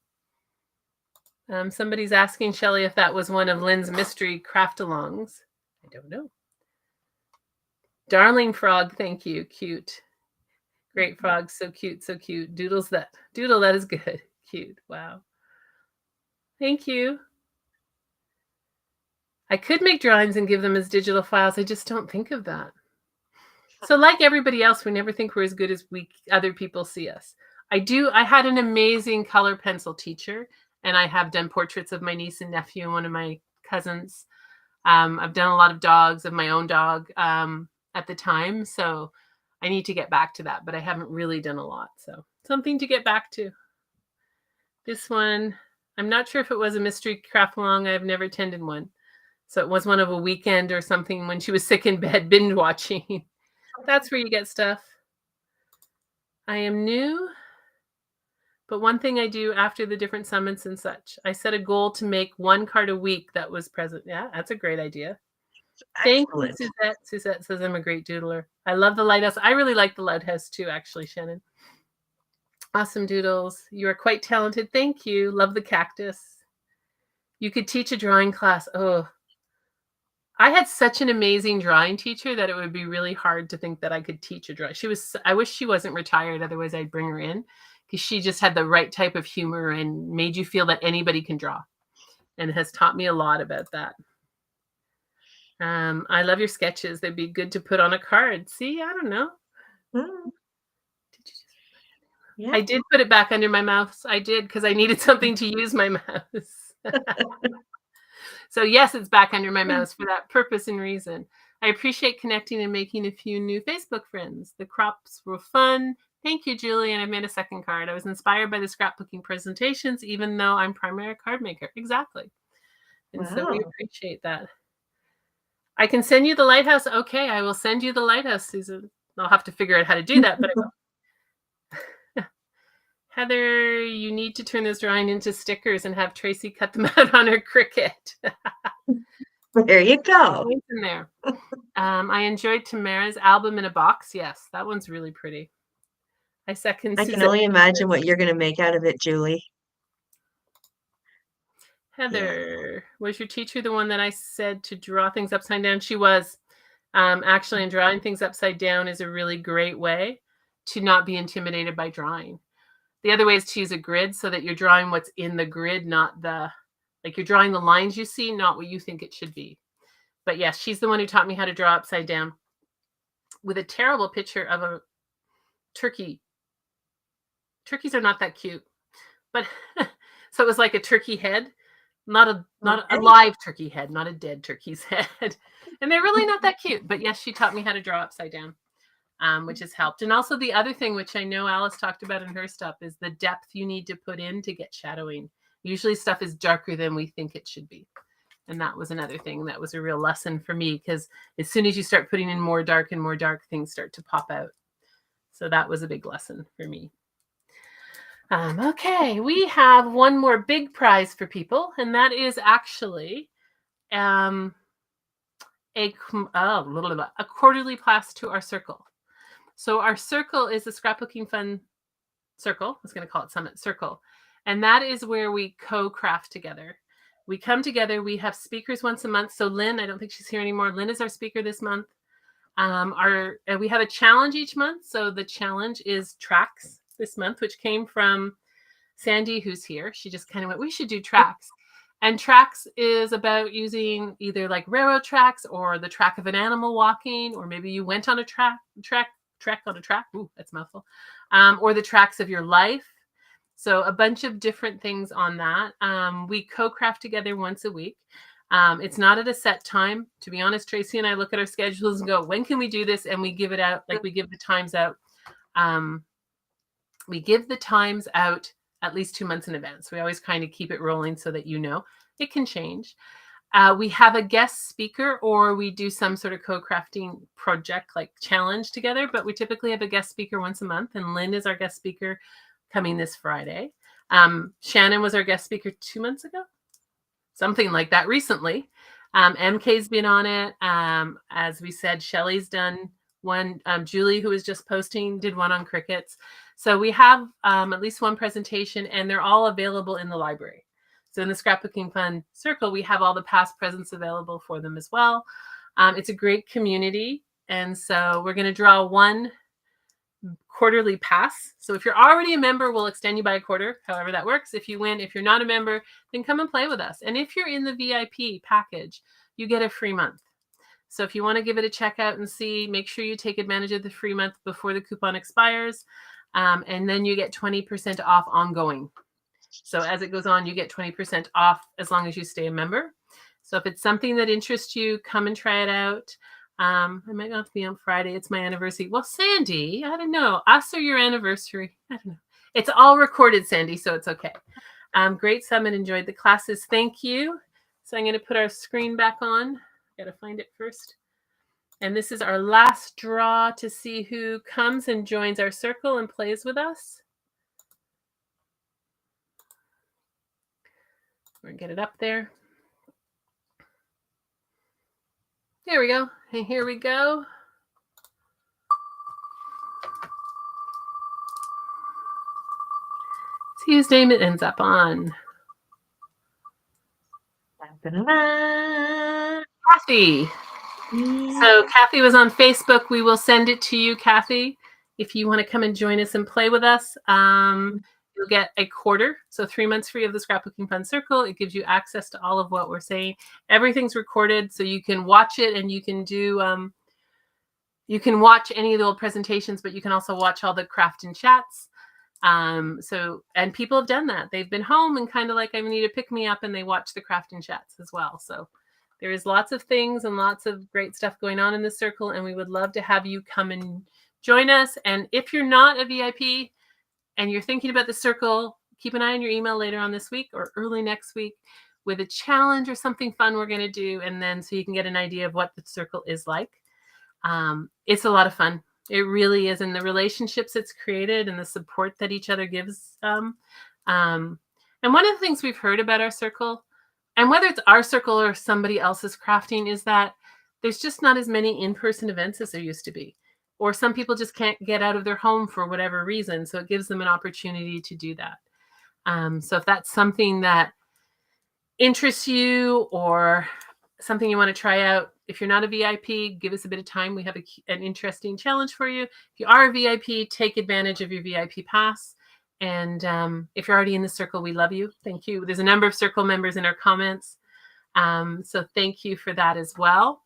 Somebody's asking Shelley if that was one of Lynn's mystery craft-alongs. I don't know. Darling frog, thank you. Cute. Great frog, so cute, so cute. Doodle, that is good. Cute. Wow. Thank you. I could make drawings and give them as digital files. I just don't think of that. So like everybody else, we never think we're as good as other people see us. I had an amazing color pencil teacher, and I have done portraits of my niece and nephew and one of my cousins. I've done a lot of dogs, of my own dog at the time. So I need to get back to that, but I haven't really done a lot. So something to get back to. This one, I'm not sure if it was a mystery craft along. I've never attended one. So it was one of a weekend or something when she was sick in bed, binge watching. That's where you get stuff. I am new, but one thing I do after the different summits and such, I set a goal to make one card a week that was present. Yeah, that's a great idea. Thank you, Suzette. Suzette says I'm a great doodler. I love the lighthouse. I really like the lighthouse too, actually, Shannon. Awesome doodles. You are quite talented. Thank you. Love the cactus. You could teach a drawing class. Oh, I had such an amazing drawing teacher that it would be really hard to think that I could teach a drawing. I wish she wasn't retired. Otherwise I'd bring her in because she just had the right type of humor and made you feel that anybody can draw, and has taught me a lot about that. I love your sketches. They'd be good to put on a card. See, I don't know. Yeah. I did put it back under my mouse. I did because I needed something to use my mouse. So yes, it's back under my mouse for that purpose and reason. I appreciate connecting and making a few new Facebook friends. The crops were fun. Thank you, Julie. And I made a second card. I was inspired by the scrapbooking presentations, even though I'm primarily a card maker. Exactly. And so we appreciate that. I can send you the lighthouse. Okay, I will send you the lighthouse, Susan. I'll have to figure out how to do that, but I will. Heather, you need to turn this drawing into stickers and have Tracy cut them out on her Cricut. There you go. Points in there. I enjoyed Tamara's album in a box. Yes, that one's really pretty. I second I can Suzanne. only imagine what you're going to make out of it, Julie. Heather, was your teacher the one that I said to draw things upside down? She was. Actually, and drawing things upside down is a really great way to not be intimidated by drawing. The other way is to use a grid so that you're drawing what's in the grid, not like you're drawing the lines you see, not what you think it should be. But yes, she's the one who taught me how to draw upside down with a terrible picture of a turkey. Turkeys are not that cute, but so it was like a turkey head, not a live turkey head, not a dead turkey's head. And they're really not that cute. But yes, she taught me how to draw upside down, which has helped. And also the other thing, which I know Alice talked about in her stuff, is the depth you need to put in to get shadowing. Usually stuff is darker than we think it should be. And that was another thing that was a real lesson for me, because as soon as you start putting in more dark and more dark, things start to pop out. So that was a big lesson for me. Okay, we have one more big prize for people, and that is actually a quarterly pass to our circle. So our circle is the Scrapbooking Fun Circle. I was going to call it Summit Circle. And that is where we co-craft together. We come together. We have speakers once a month. So Lynn, I don't think she's here anymore. Lynn is our speaker this month. We have a challenge each month. So the challenge is tracks this month, which came from Sandy, who's here. She just kind of went, we should do tracks. And tracks is about using either like railroad tracks or the track of an animal walking, or maybe you went on a track on a track. Ooh, that's a mouthful. Or the tracks of your life. So a bunch of different things on that. We co-craft together once a week. It's not at a set time. To be honest, Tracy and I look at our schedules and go, when can we do this? And we give it out, like we give the times out. We give the times out at least 2 months in advance. We always kind of keep it rolling so that you know it can change. We have a guest speaker, or we do some sort of co-crafting project like challenge together, but we typically have a guest speaker once a month, and Lynn is our guest speaker coming this Friday. Shannon was our guest speaker 2 months ago, something like that recently. MK's been on it. As we said, Shelley's done one. Julie, who was just posting, did one on crickets. So we have at least one presentation, and they're all available in the library. So in the Scrapbooking Fun Circle, we have all the past presents available for them as well. It's a great community. And so we're going to draw one quarterly pass. So if you're already a member, we'll extend you by a quarter, however that works. If you win, if you're not a member, then come and play with us. And if you're in the VIP package, you get a free month. So if you want to give it a check out and see, make sure you take advantage of the free month before the coupon expires. And then you get 20% off ongoing. So as it goes on, you get 20% off as long as you stay a member. So if it's something that interests you, come and try it out. I might not be on Friday. It's my anniversary. Well, Sandy, I don't know. Us or your anniversary? I don't know. It's all recorded, Sandy, so it's okay. Great summit. Enjoyed the classes. Thank you. So I'm going to put our screen back on. Got to find it first. And this is our last draw to see who comes and joins our circle and plays with us. We're going to get it up there. There we go. And here we go. See whose name it ends up on. Kathy. So Kathy was on Facebook. We will send it to you, Kathy, if you want to come and join us and play with us. You'll get a quarter, so 3 months free of the Scrapbooking Fun Circle. It gives you access to all of what we're saying. Everything's recorded, so you can watch it, and you can do you can watch any of the old presentations, but you can also watch all the craft and chats. And people have done that. They've been home and kind of like, I need to pick me up, and they watch the craft and chats as well. So there is lots of things and lots of great stuff going on in the circle, and we would love to have you come and join us. And if you're not a VIP and you're thinking about the circle, keep an eye on your email later on this week or early next week. with a challenge or something fun we're going to do. And then so you can get an idea of what the circle is like. It's a lot of fun. It really is. And the relationships it's created and the support that each other gives. And one of the things we've heard about our circle, and whether it's our circle or somebody else's crafting, is that there's just not as many in-person events as there used to be. Or some people just can't get out of their home for whatever reason. So it gives them an opportunity to do that. So if that's something that interests you or something you want to try out, if you're not a VIP, give us a bit of time. We have an interesting challenge for you. If you are a VIP, take advantage of your VIP pass. And if you're already in the circle, we love you. Thank you. There's a number of circle members in our comments. So thank you for that as well.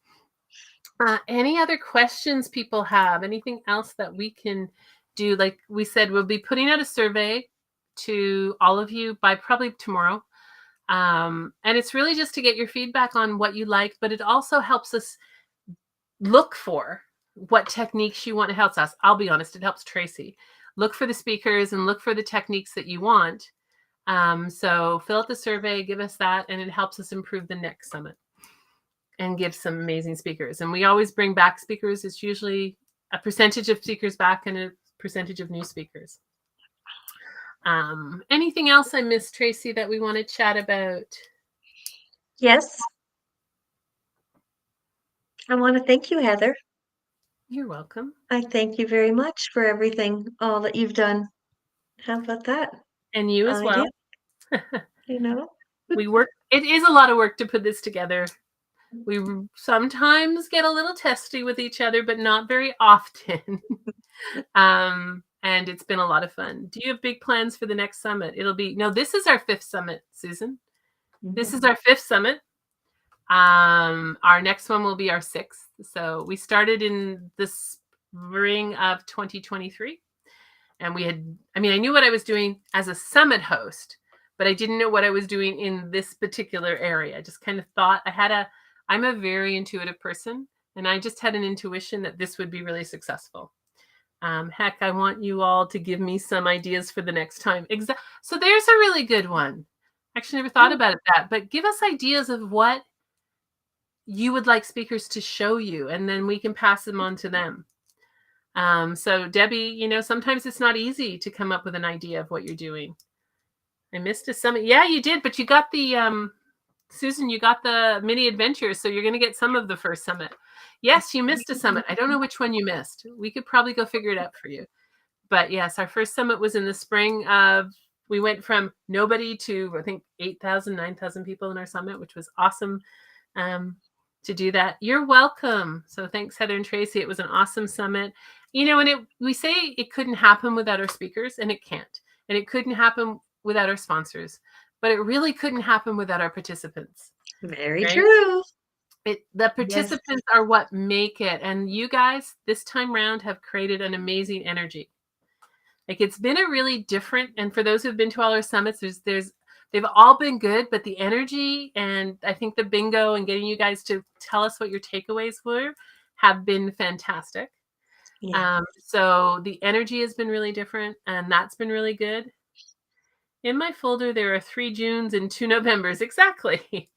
Any other questions people have? Anything else that we can do? Like we said, we'll be putting out a survey to all of you by probably tomorrow. And it's really just to get your feedback on what you like, but it also helps us look for what techniques you want to help us. I'll be honest, it helps Tracy. Look for the speakers and look for the techniques that you want. So fill out the survey, give us that, and it helps us improve the next summit and give some amazing speakers. And we always bring back speakers. It's usually a percentage of speakers back and a percentage of new speakers. Anything else I missed, Tracy, that we want to chat about? Yes. I want to thank you, Heather. You're welcome. I thank you very much for everything, all that you've done. How about that? And you as well. You know, we work. It is a lot of work to put this together. We sometimes get a little testy with each other, but not very often. And it's been a lot of fun. Do you have big plans for the next summit? This is our 5th summit, Susan. This is our 5th summit. Our next one will be our 6th. So we started in the spring of 2023. And I knew what I was doing as a summit host, but I didn't know what I was doing in this particular area. I just kind of thought I'm a very intuitive person, and I just had an intuition that this would be really successful. Heck, I want you all to give me some ideas for the next time. So there's a really good one. Actually, never thought about that, but give us ideas of what you would like speakers to show you, and then we can pass them on to them. So Debbie, sometimes it's not easy to come up with an idea of what you're doing. I missed a summit. Yeah, you did, but you got the, Susan, you got the mini adventures, so you're going to get some of the first summit. Yes, you missed a summit. I don't know which one you missed. We could probably go figure it out for you. But yes, our first summit was in the spring we went from nobody to, I think, 8,000, 9,000 people in our summit, which was awesome to do that. You're welcome. So thanks, Heather and Tracy. It was an awesome summit. And we say it couldn't happen without our speakers, and it can't. And it couldn't happen without our sponsors. But it really couldn't happen without our participants. Very true. The participants are what make it. And you guys, this time round, have created an amazing energy. Like, it's been a really different, and for those who've been to all our summits, they've all been good, but the energy and I think the bingo and getting you guys to tell us what your takeaways were have been fantastic. Yeah. So the energy has been really different, and that's been really good. In my folder, there are 3 Junes and 2 Novembers. Exactly.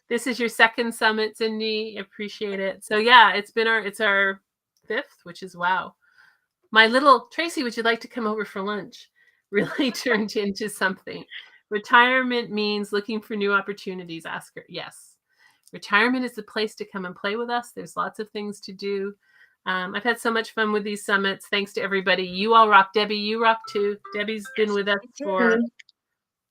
This is your 2nd summit, Cindy. Appreciate it. So yeah, it's our 5th, which is wow. My little Tracy, would you like to come over for lunch? Really turned into something. Retirement means looking for new opportunities, ask her. Yes. Retirement is the place to come and play with us. There's lots of things to do. I've had so much fun with these summits. Thanks to everybody. You all rock. Debbie, you rock too. Debbie's been with us for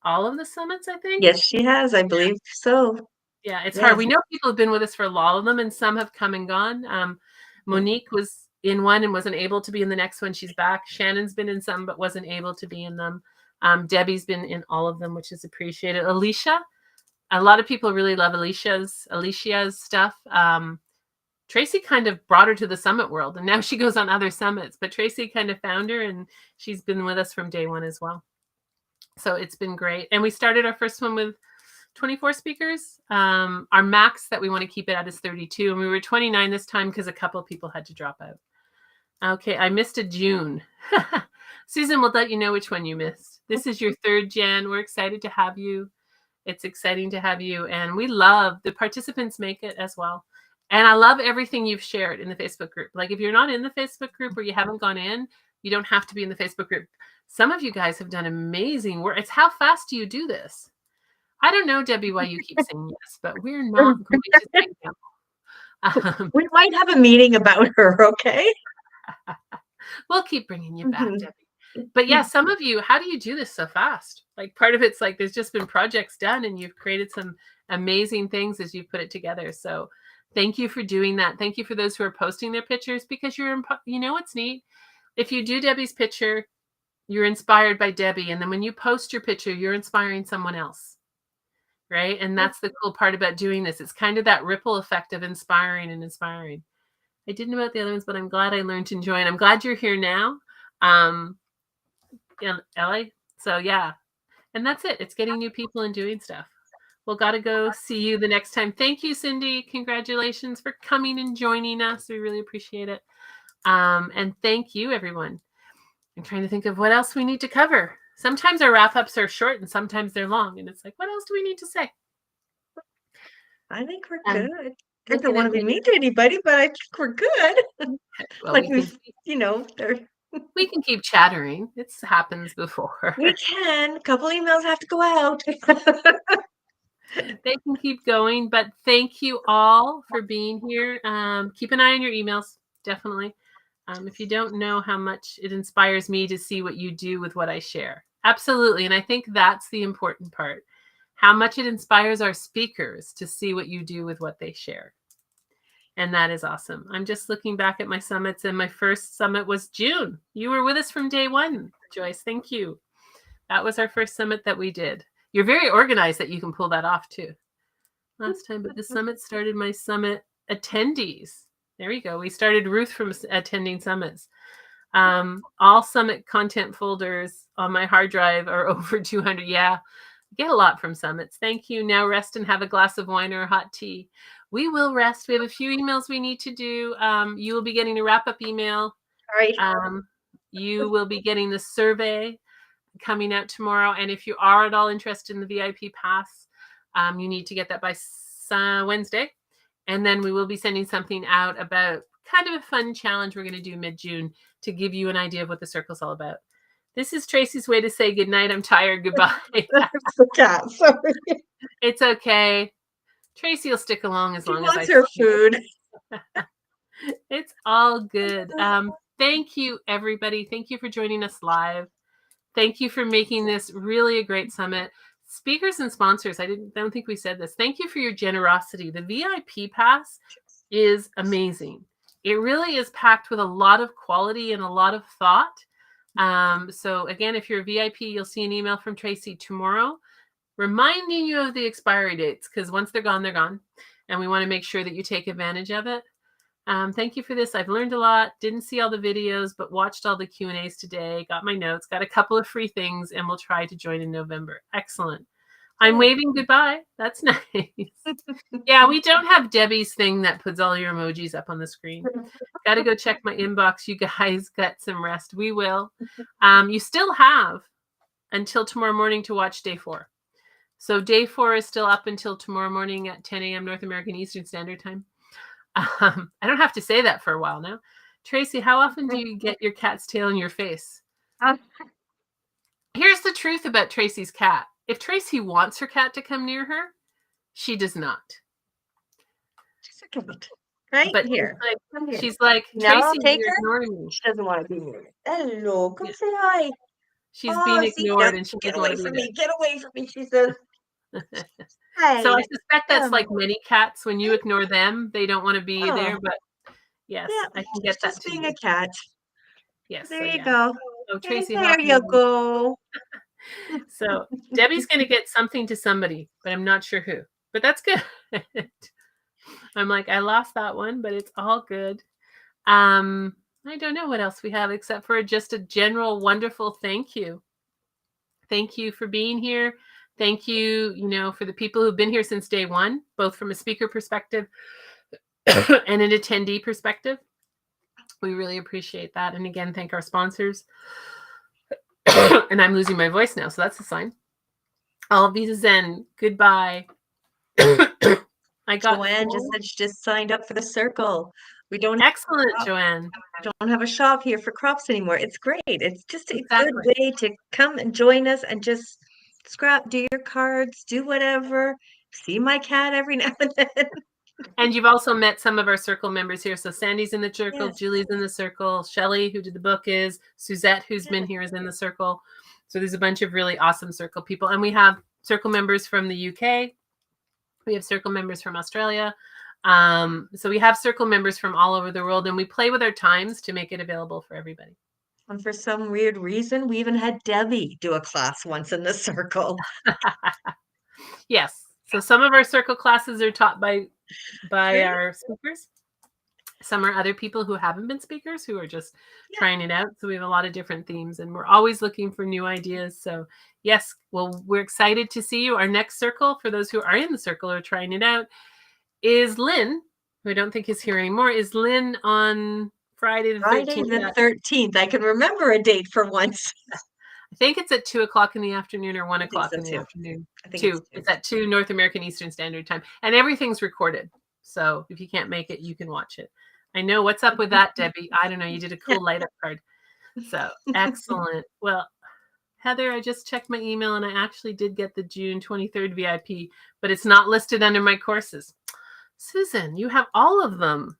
all of the summits, I think. Yes, she has. I believe so. Yeah, it's hard. We know people have been with us for a lot of them, and some have come and gone. Monique was in one and wasn't able to be in the next one. She's back. Shannon's been in some, but wasn't able to be in them. Debbie's been in all of them, which is appreciated. Alicia, a lot of people really love Alicia's stuff. Tracy kind of brought her to the summit world, and now she goes on other summits, but Tracy kind of found her, and she's been with us from day one as well. So it's been great. And we started our first one with 24 speakers. Our max that we want to keep it at is 32, and we were 29 this time because a couple of people had to drop out. Okay, I missed a June. Susan will let you know which one you missed. This is your 3rd Jan. We're excited to have you. It's exciting to have you. And we love the participants make it as well. And I love everything you've shared in the Facebook group. Like if you're not in the Facebook group or you haven't gone in, you don't have to be in the Facebook group. Some of you guys have done amazing work. It's how fast do you do this? I don't know, Debbie, why you keep saying yes, but we're not going to say no. We might have a meeting about her, okay? We'll keep bringing you back, Debbie. But yeah, some of you, how do you do this so fast? Like part of it's like there's just been projects done and you've created some amazing things as you've put it together. So thank you for doing that. Thank you for those who are posting their pictures because you know what's neat? If you do Debbie's picture, you're inspired by Debbie. And then when you post your picture, you're inspiring someone else. Right. And that's the cool part about doing this. It's kind of that ripple effect of inspiring and inspiring. I didn't know about the other ones, but I'm glad I learned to enjoy. And I'm glad you're here now. Ellie. So yeah. And that's it. It's getting new people and doing stuff. We'll got to go see you the next time. Thank you, Cindy. Congratulations for coming and joining us. We really appreciate it. And thank you, everyone. I'm trying to think of what else we need to cover. Sometimes our wrap-ups are short and sometimes they're long. And it's like, what else do we need to say? I think we're good. I don't want to be mean to anybody, but I think we're good. Well, like we can keep chattering. It happens before. We can. A couple emails have to go out. They can keep going, but thank you all for being here. Keep an eye on your emails, definitely. If you don't know how much it inspires me to see what you do with what I share. Absolutely. And I think that's the important part. How much it inspires our speakers to see what you do with what they share. And that is awesome. I'm just looking back at my summits, and my first summit was June. You were with us from day one, Joyce. Thank you. That was our first summit that we did. You're very organized that you can pull that off too. Last time, but the summit started my summit attendees. There we go. We started Ruth from attending summits. All summit content folders on my hard drive are over 200. Yeah, get a lot from summits. Thank you. Now rest and have a glass of wine or a hot tea. We will rest. We have a few emails we need to do. You will be getting a wrap-up email. All right. You will be getting the survey coming out tomorrow. And if you are at all interested in the VIP pass, you need to get that by Wednesday. And then we will be sending something out about kind of a fun challenge we're going to do mid-June to give you an idea of what the circle's all about. This is Tracy's way to say good night. I'm tired. Goodbye. It's the cat. Sorry. It's okay. Tracy will stick along as long as I her food. It's all good. Thank you, everybody. Thank you for joining us live. Thank you for making this really a great summit. Speakers and sponsors, I don't think we said this. Thank you for your generosity. The VIP pass is amazing. It really is packed with a lot of quality and a lot of thought. So again, if you're a VIP, you'll see an email from Tracy tomorrow reminding you of the expiry dates, because once they're gone, and we want to make sure that you take advantage of it. Thank you for this. I've learned a lot. Didn't see all the videos, but watched all the Q&As today. Got my notes. Got a couple of free things, and we'll try to join in November. Excellent. I'm waving goodbye. That's nice. Yeah, we don't have Debbie's thing that puts all your emojis up on the screen. Got to go check my inbox. You guys get some rest. We will. You still have until tomorrow morning to watch day 4. So day 4 is still up until tomorrow morning at 10 a.m. North American Eastern Standard Time. I don't have to say that for a while now. Tracy, how often do you get your cat's tail in your face? Here's the truth about Tracy's cat. If Tracy wants her cat to come near her, she does not. Just a cat. Right but here. She's like, Tracy, you're ignoring me. She doesn't want to be near me. Hello, come say hi. She's being ignored and she doesn't want to be there. Get away from me, she says. Hi. So I suspect that's like many cats. When you ignore them, they don't want to be there. But yes, I can get that. Just being a cat. Yes. There you go. Oh, Tracy, there you go. So Debbie's going to get something to somebody, but I'm not sure who. But that's good. I'm like, I lost that one, but it's all good. I don't know what else we have except for just a general wonderful thank you. Thank you for being here. Thank you, for the people who've been here since day 1, both from a speaker perspective and an attendee perspective. We really appreciate that. And again, thank our sponsors. And I'm losing my voice now, so that's a sign. Auf Wiedersehen. Goodbye. I got Joanne just 4. said she just signed up for the circle. We Excellent, Joanne. don't have a shop here for crops anymore. It's great. It's just a good Exactly. way to come and join us and just scrap, do your cards, do whatever. See my cat every now and then. And you've also met some of our circle members here. So Sandy's in the circle, Yes. Julie's in the circle, Shelly, who did the book, is, Suzette, who's been here, is in the circle. So there's a bunch of really awesome circle people. And we have circle members from the UK. We have circle members from Australia. So we have circle members from all over the world, and we play with our times to make it available for everybody. And for some weird reason, we even had Debbie do a class once in the circle. Yes. So some of our circle classes are taught by Great. our speakers. Some are other people who haven't been speakers who are just trying it out. So we have a lot of different themes, and we're always looking for new ideas. So yes, well, we're excited to see you. Our next circle, for those who are in the circle or trying it out, is Lynn, who I don't think is here anymore, is Lynn on Friday the 13th. Friday the 13th. I can remember a date for once. I think it's at 2:00 in the afternoon or 1:00 in the too. afternoon. I think 2. It's at 2 North American Eastern Standard Time. And everything's recorded. So if you can't make it, you can watch it. I know. What's up with that, Debbie? I don't know. You did a cool light up card. So excellent. Well, Heather, I just checked my email and I actually did get the June 23rd VIP, but it's not listed under my courses. Susan, you have all of them.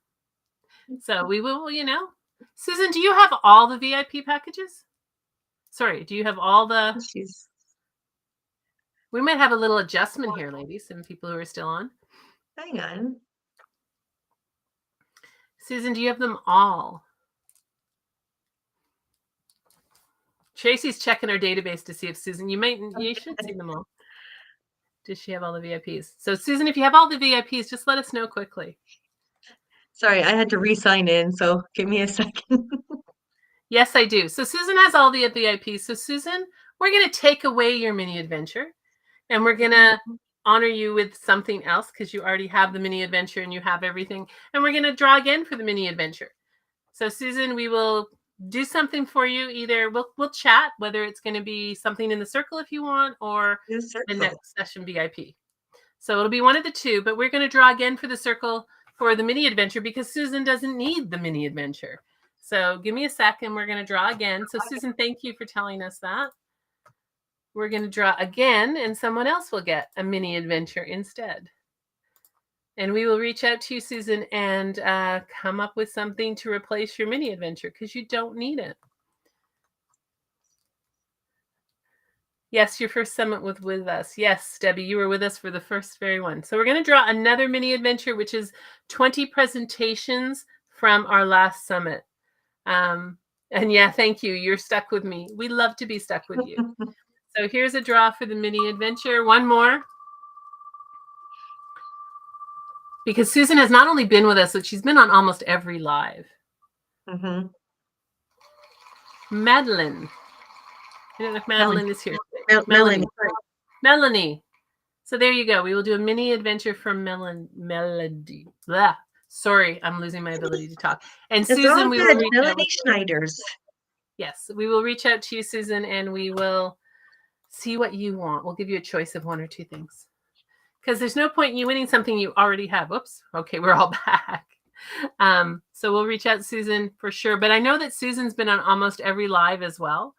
So we will, Susan, do you have all the VIP packages? Sorry, do you have all the... We might have a little adjustment here, ladies, some people who are still on. Hang on. Susan, do you have them all? Tracy's checking our database to see if Susan, you should see them all. Does she have all the VIPs? So Susan, if you have all the VIPs, just let us know quickly. Sorry, I had to re-sign in, so give me a second. Yes, I do. So Susan has all the VIPs. So Susan, we're going to take away your mini adventure, and we're going to honor you with something else because you already have the mini adventure and you have everything. And we're going to draw again for the mini adventure. So Susan, we will do something for you. Either we'll chat, whether it's going to be something in the circle if you want, or the next session VIP. So it'll be one of the two, but we're going to draw again for the circle for the mini adventure because Susan doesn't need the mini adventure. So give me a second. We're going to draw again. So Susan, thank you for telling us that. We're going to draw again, and someone else will get a mini adventure instead. And we will reach out to you, Susan, and come up with something to replace your mini adventure because you don't need it. Yes, your first summit was with us. Yes, Debbie, you were with us for the first very one. So we're going to draw another mini adventure, which is 20 presentations from our last summit. And yeah, thank you. You're stuck with me. We love to be stuck with you. So here's a draw for the mini adventure. One more. Because Susan has not only been with us, but she's been on almost every live. Madeline. I don't know if Madeline is here. Melanie. So there you go. We will do a mini adventure from Melody. Blah. Sorry, I'm losing my ability to talk. And it's Susan, we will reach Melanie Schneider's. Yes, we will reach out to you, Susan, and we will see what you want. We'll give you a choice of one or two things. Because there's no point in you winning something you already have. Whoops. Okay, we're all back. So we'll reach out, Susan, for sure. But I know that Susan's been on almost every live as well.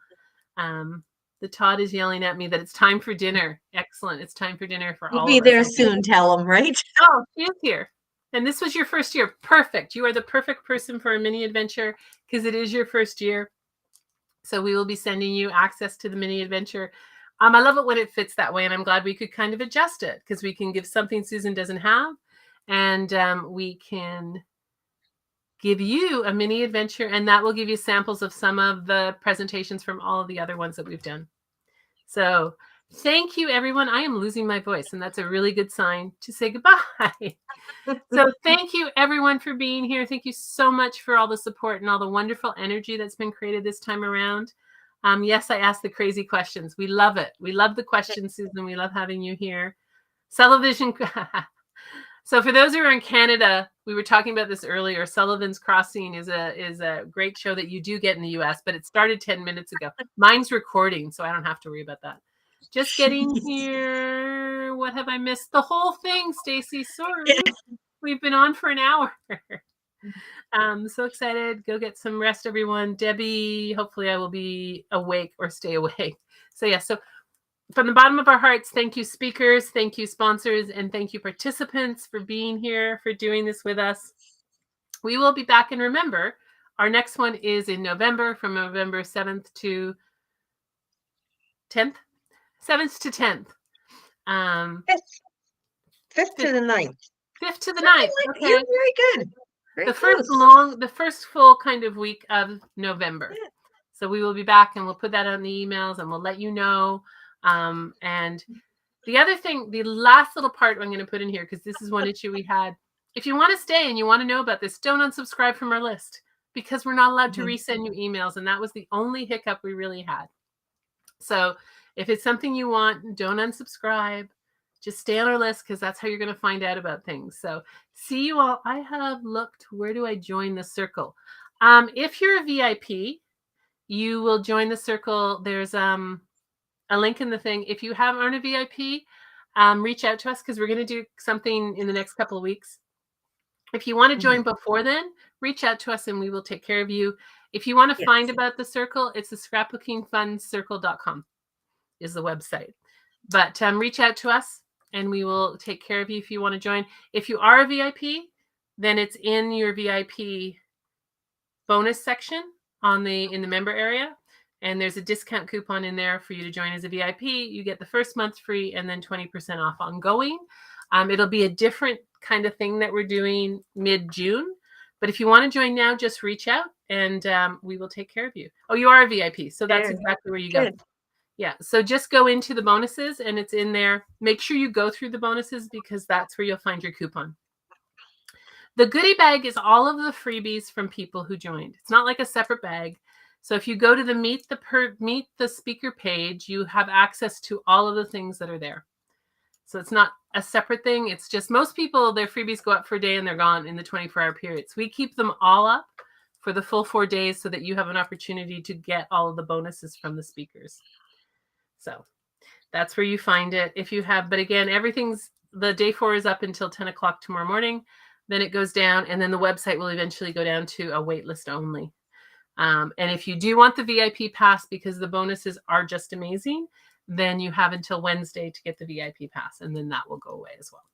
The Todd is yelling at me that it's time for dinner. Excellent. It's time for dinner for all of us. We'll be there soon, tell them, right? Oh, she is here. And this was your first year. Perfect. You are the perfect person for a mini adventure because it is your first year. So we will be sending you access to the mini adventure. I love it when it fits that way, and I'm glad we could kind of adjust it because we can give something Susan doesn't have, and we can give you a mini adventure, and that will give you samples of some of the presentations from all of the other ones that we've done. So thank you, everyone. I am losing my voice, and that's a really good sign to say goodbye. So thank you, everyone, for being here. Thank you so much for all the support and all the wonderful energy that's been created this time around. Yes, I asked the crazy questions. We love it. We love the questions, Susan. We love having you here. Television. So for those who are in Canada, we were talking about this earlier. Sullivan's Crossing is a great show that you do get in the US, but it started 10 minutes ago. Mine's recording, so I don't have to worry about that. just getting here. What have I missed? The whole thing, Stacy. Sorry. Yeah. We've been on for an hour. So excited. Go get some rest, everyone. Debbie, hopefully I will be awake or stay awake. So yeah, so from the bottom of our hearts, thank you speakers, thank you sponsors, and thank you participants for being here, for doing this with us. We will be back, and remember, our next one is in November, from November 7th to 10th. 7th to 10th. 5th to the 9th. 5th to the 9th. Like, okay. you're very good. Very the first full kind of week of November. Yeah. So we will be back, and we'll put that on the emails, and we'll let you know. And the other thing, the last little part I'm going to put in here, because this is one issue we had. If you want to stay and you want to know about this, don't unsubscribe from our list, because we're not allowed to resend you emails. And that was the only hiccup we really had. So if it's something you want, don't unsubscribe. Just stay on our list, because that's how you're going to find out about things. So see you all. I have looked, where do I join the circle? If you're a VIP, you will join the circle. There's a link in the thing. If you aren't a VIP, reach out to us, because we're going to do something in the next couple of weeks. If you want to join before then, reach out to us and we will take care of you. If you want to find about the circle, it's the scrapbookingfuncircle.com is the website. But reach out to us and we will take care of you if you want to join. If you are a VIP, then it's in your VIP bonus section in the member area. And there's a discount coupon in there for you to join as a VIP. You get the first month free and then 20% off ongoing. It'll be a different kind of thing that we're doing mid-June. But if you want to join now, just reach out and we will take care of you. Oh, you are a VIP. So that's exactly where you go. Yeah. So just go into the bonuses and it's in there. Make sure you go through the bonuses, because that's where you'll find your coupon. The goodie bag is all of the freebies from people who joined. It's not like a separate bag. So if you go to the Meet the Speaker page, you have access to all of the things that are there. So it's not a separate thing. It's just, most people, their freebies go up for a day and they're gone in the 24-hour period. So we keep them all up for the full 4 days so that you have an opportunity to get all of the bonuses from the speakers. So that's where you find it. But again, the day 4 is up until 10 o'clock tomorrow morning. Then it goes down, and then the website will eventually go down to a wait list only. And if you do want the VIP pass, because the bonuses are just amazing, then you have until Wednesday to get the VIP pass, and then that will go away as well.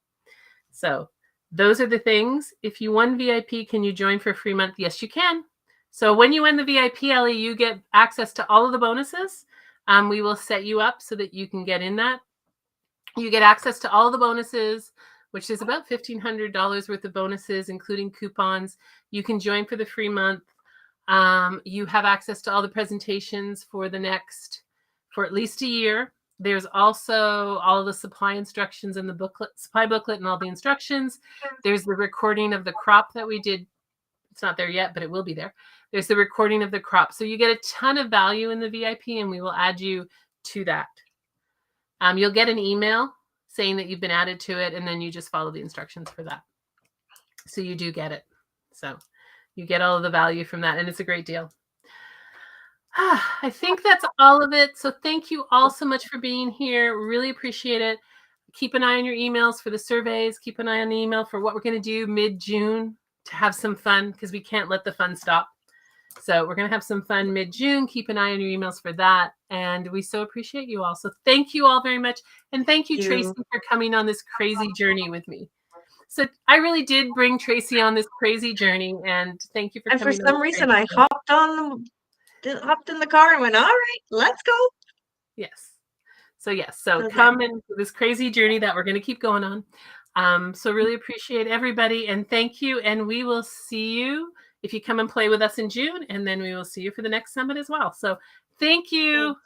So those are the things. If you won VIP, can you join for a free month? Yes, you can. So when you win the VIP, Ellie, you get access to all of the bonuses. We will set you up so that you can get in that. You get access to all the bonuses, which is about $1,500 worth of bonuses, including coupons. You can join for the free month. You have access to all the presentations for at least a year. There's also all of the supply instructions in the supply booklet and all the instructions. There's the recording of the crop that we did. It's not there yet, but it will be there. There's the recording of the crop. So you get a ton of value in the VIP, and we will add you to that. You'll get an email saying that you've been added to it, and then you just follow the instructions for that. So you do get it. So you get all of the value from that, and it's a great deal. I think that's all of it. So thank you all so much for being here. Really appreciate it. Keep an eye on your emails for the surveys. Keep an eye on the email for what we're going to do mid-June to have some fun, because we can't let the fun stop. So we're going to have some fun mid-June. Keep an eye on your emails for that. And we so appreciate you all. So thank you all very much. And thank you, Tracy, for coming on this crazy journey with me. So I really did bring Tracy on this crazy journey. And thank you for coming. And for some reason, I hopped in the car and went, all right, let's go. Yes. So yes. So come in this crazy journey that we're going to keep going on. So really appreciate everybody. And thank you. And we will see you if you come and play with us in June, and then we will see you for the next summit as well. So thank you.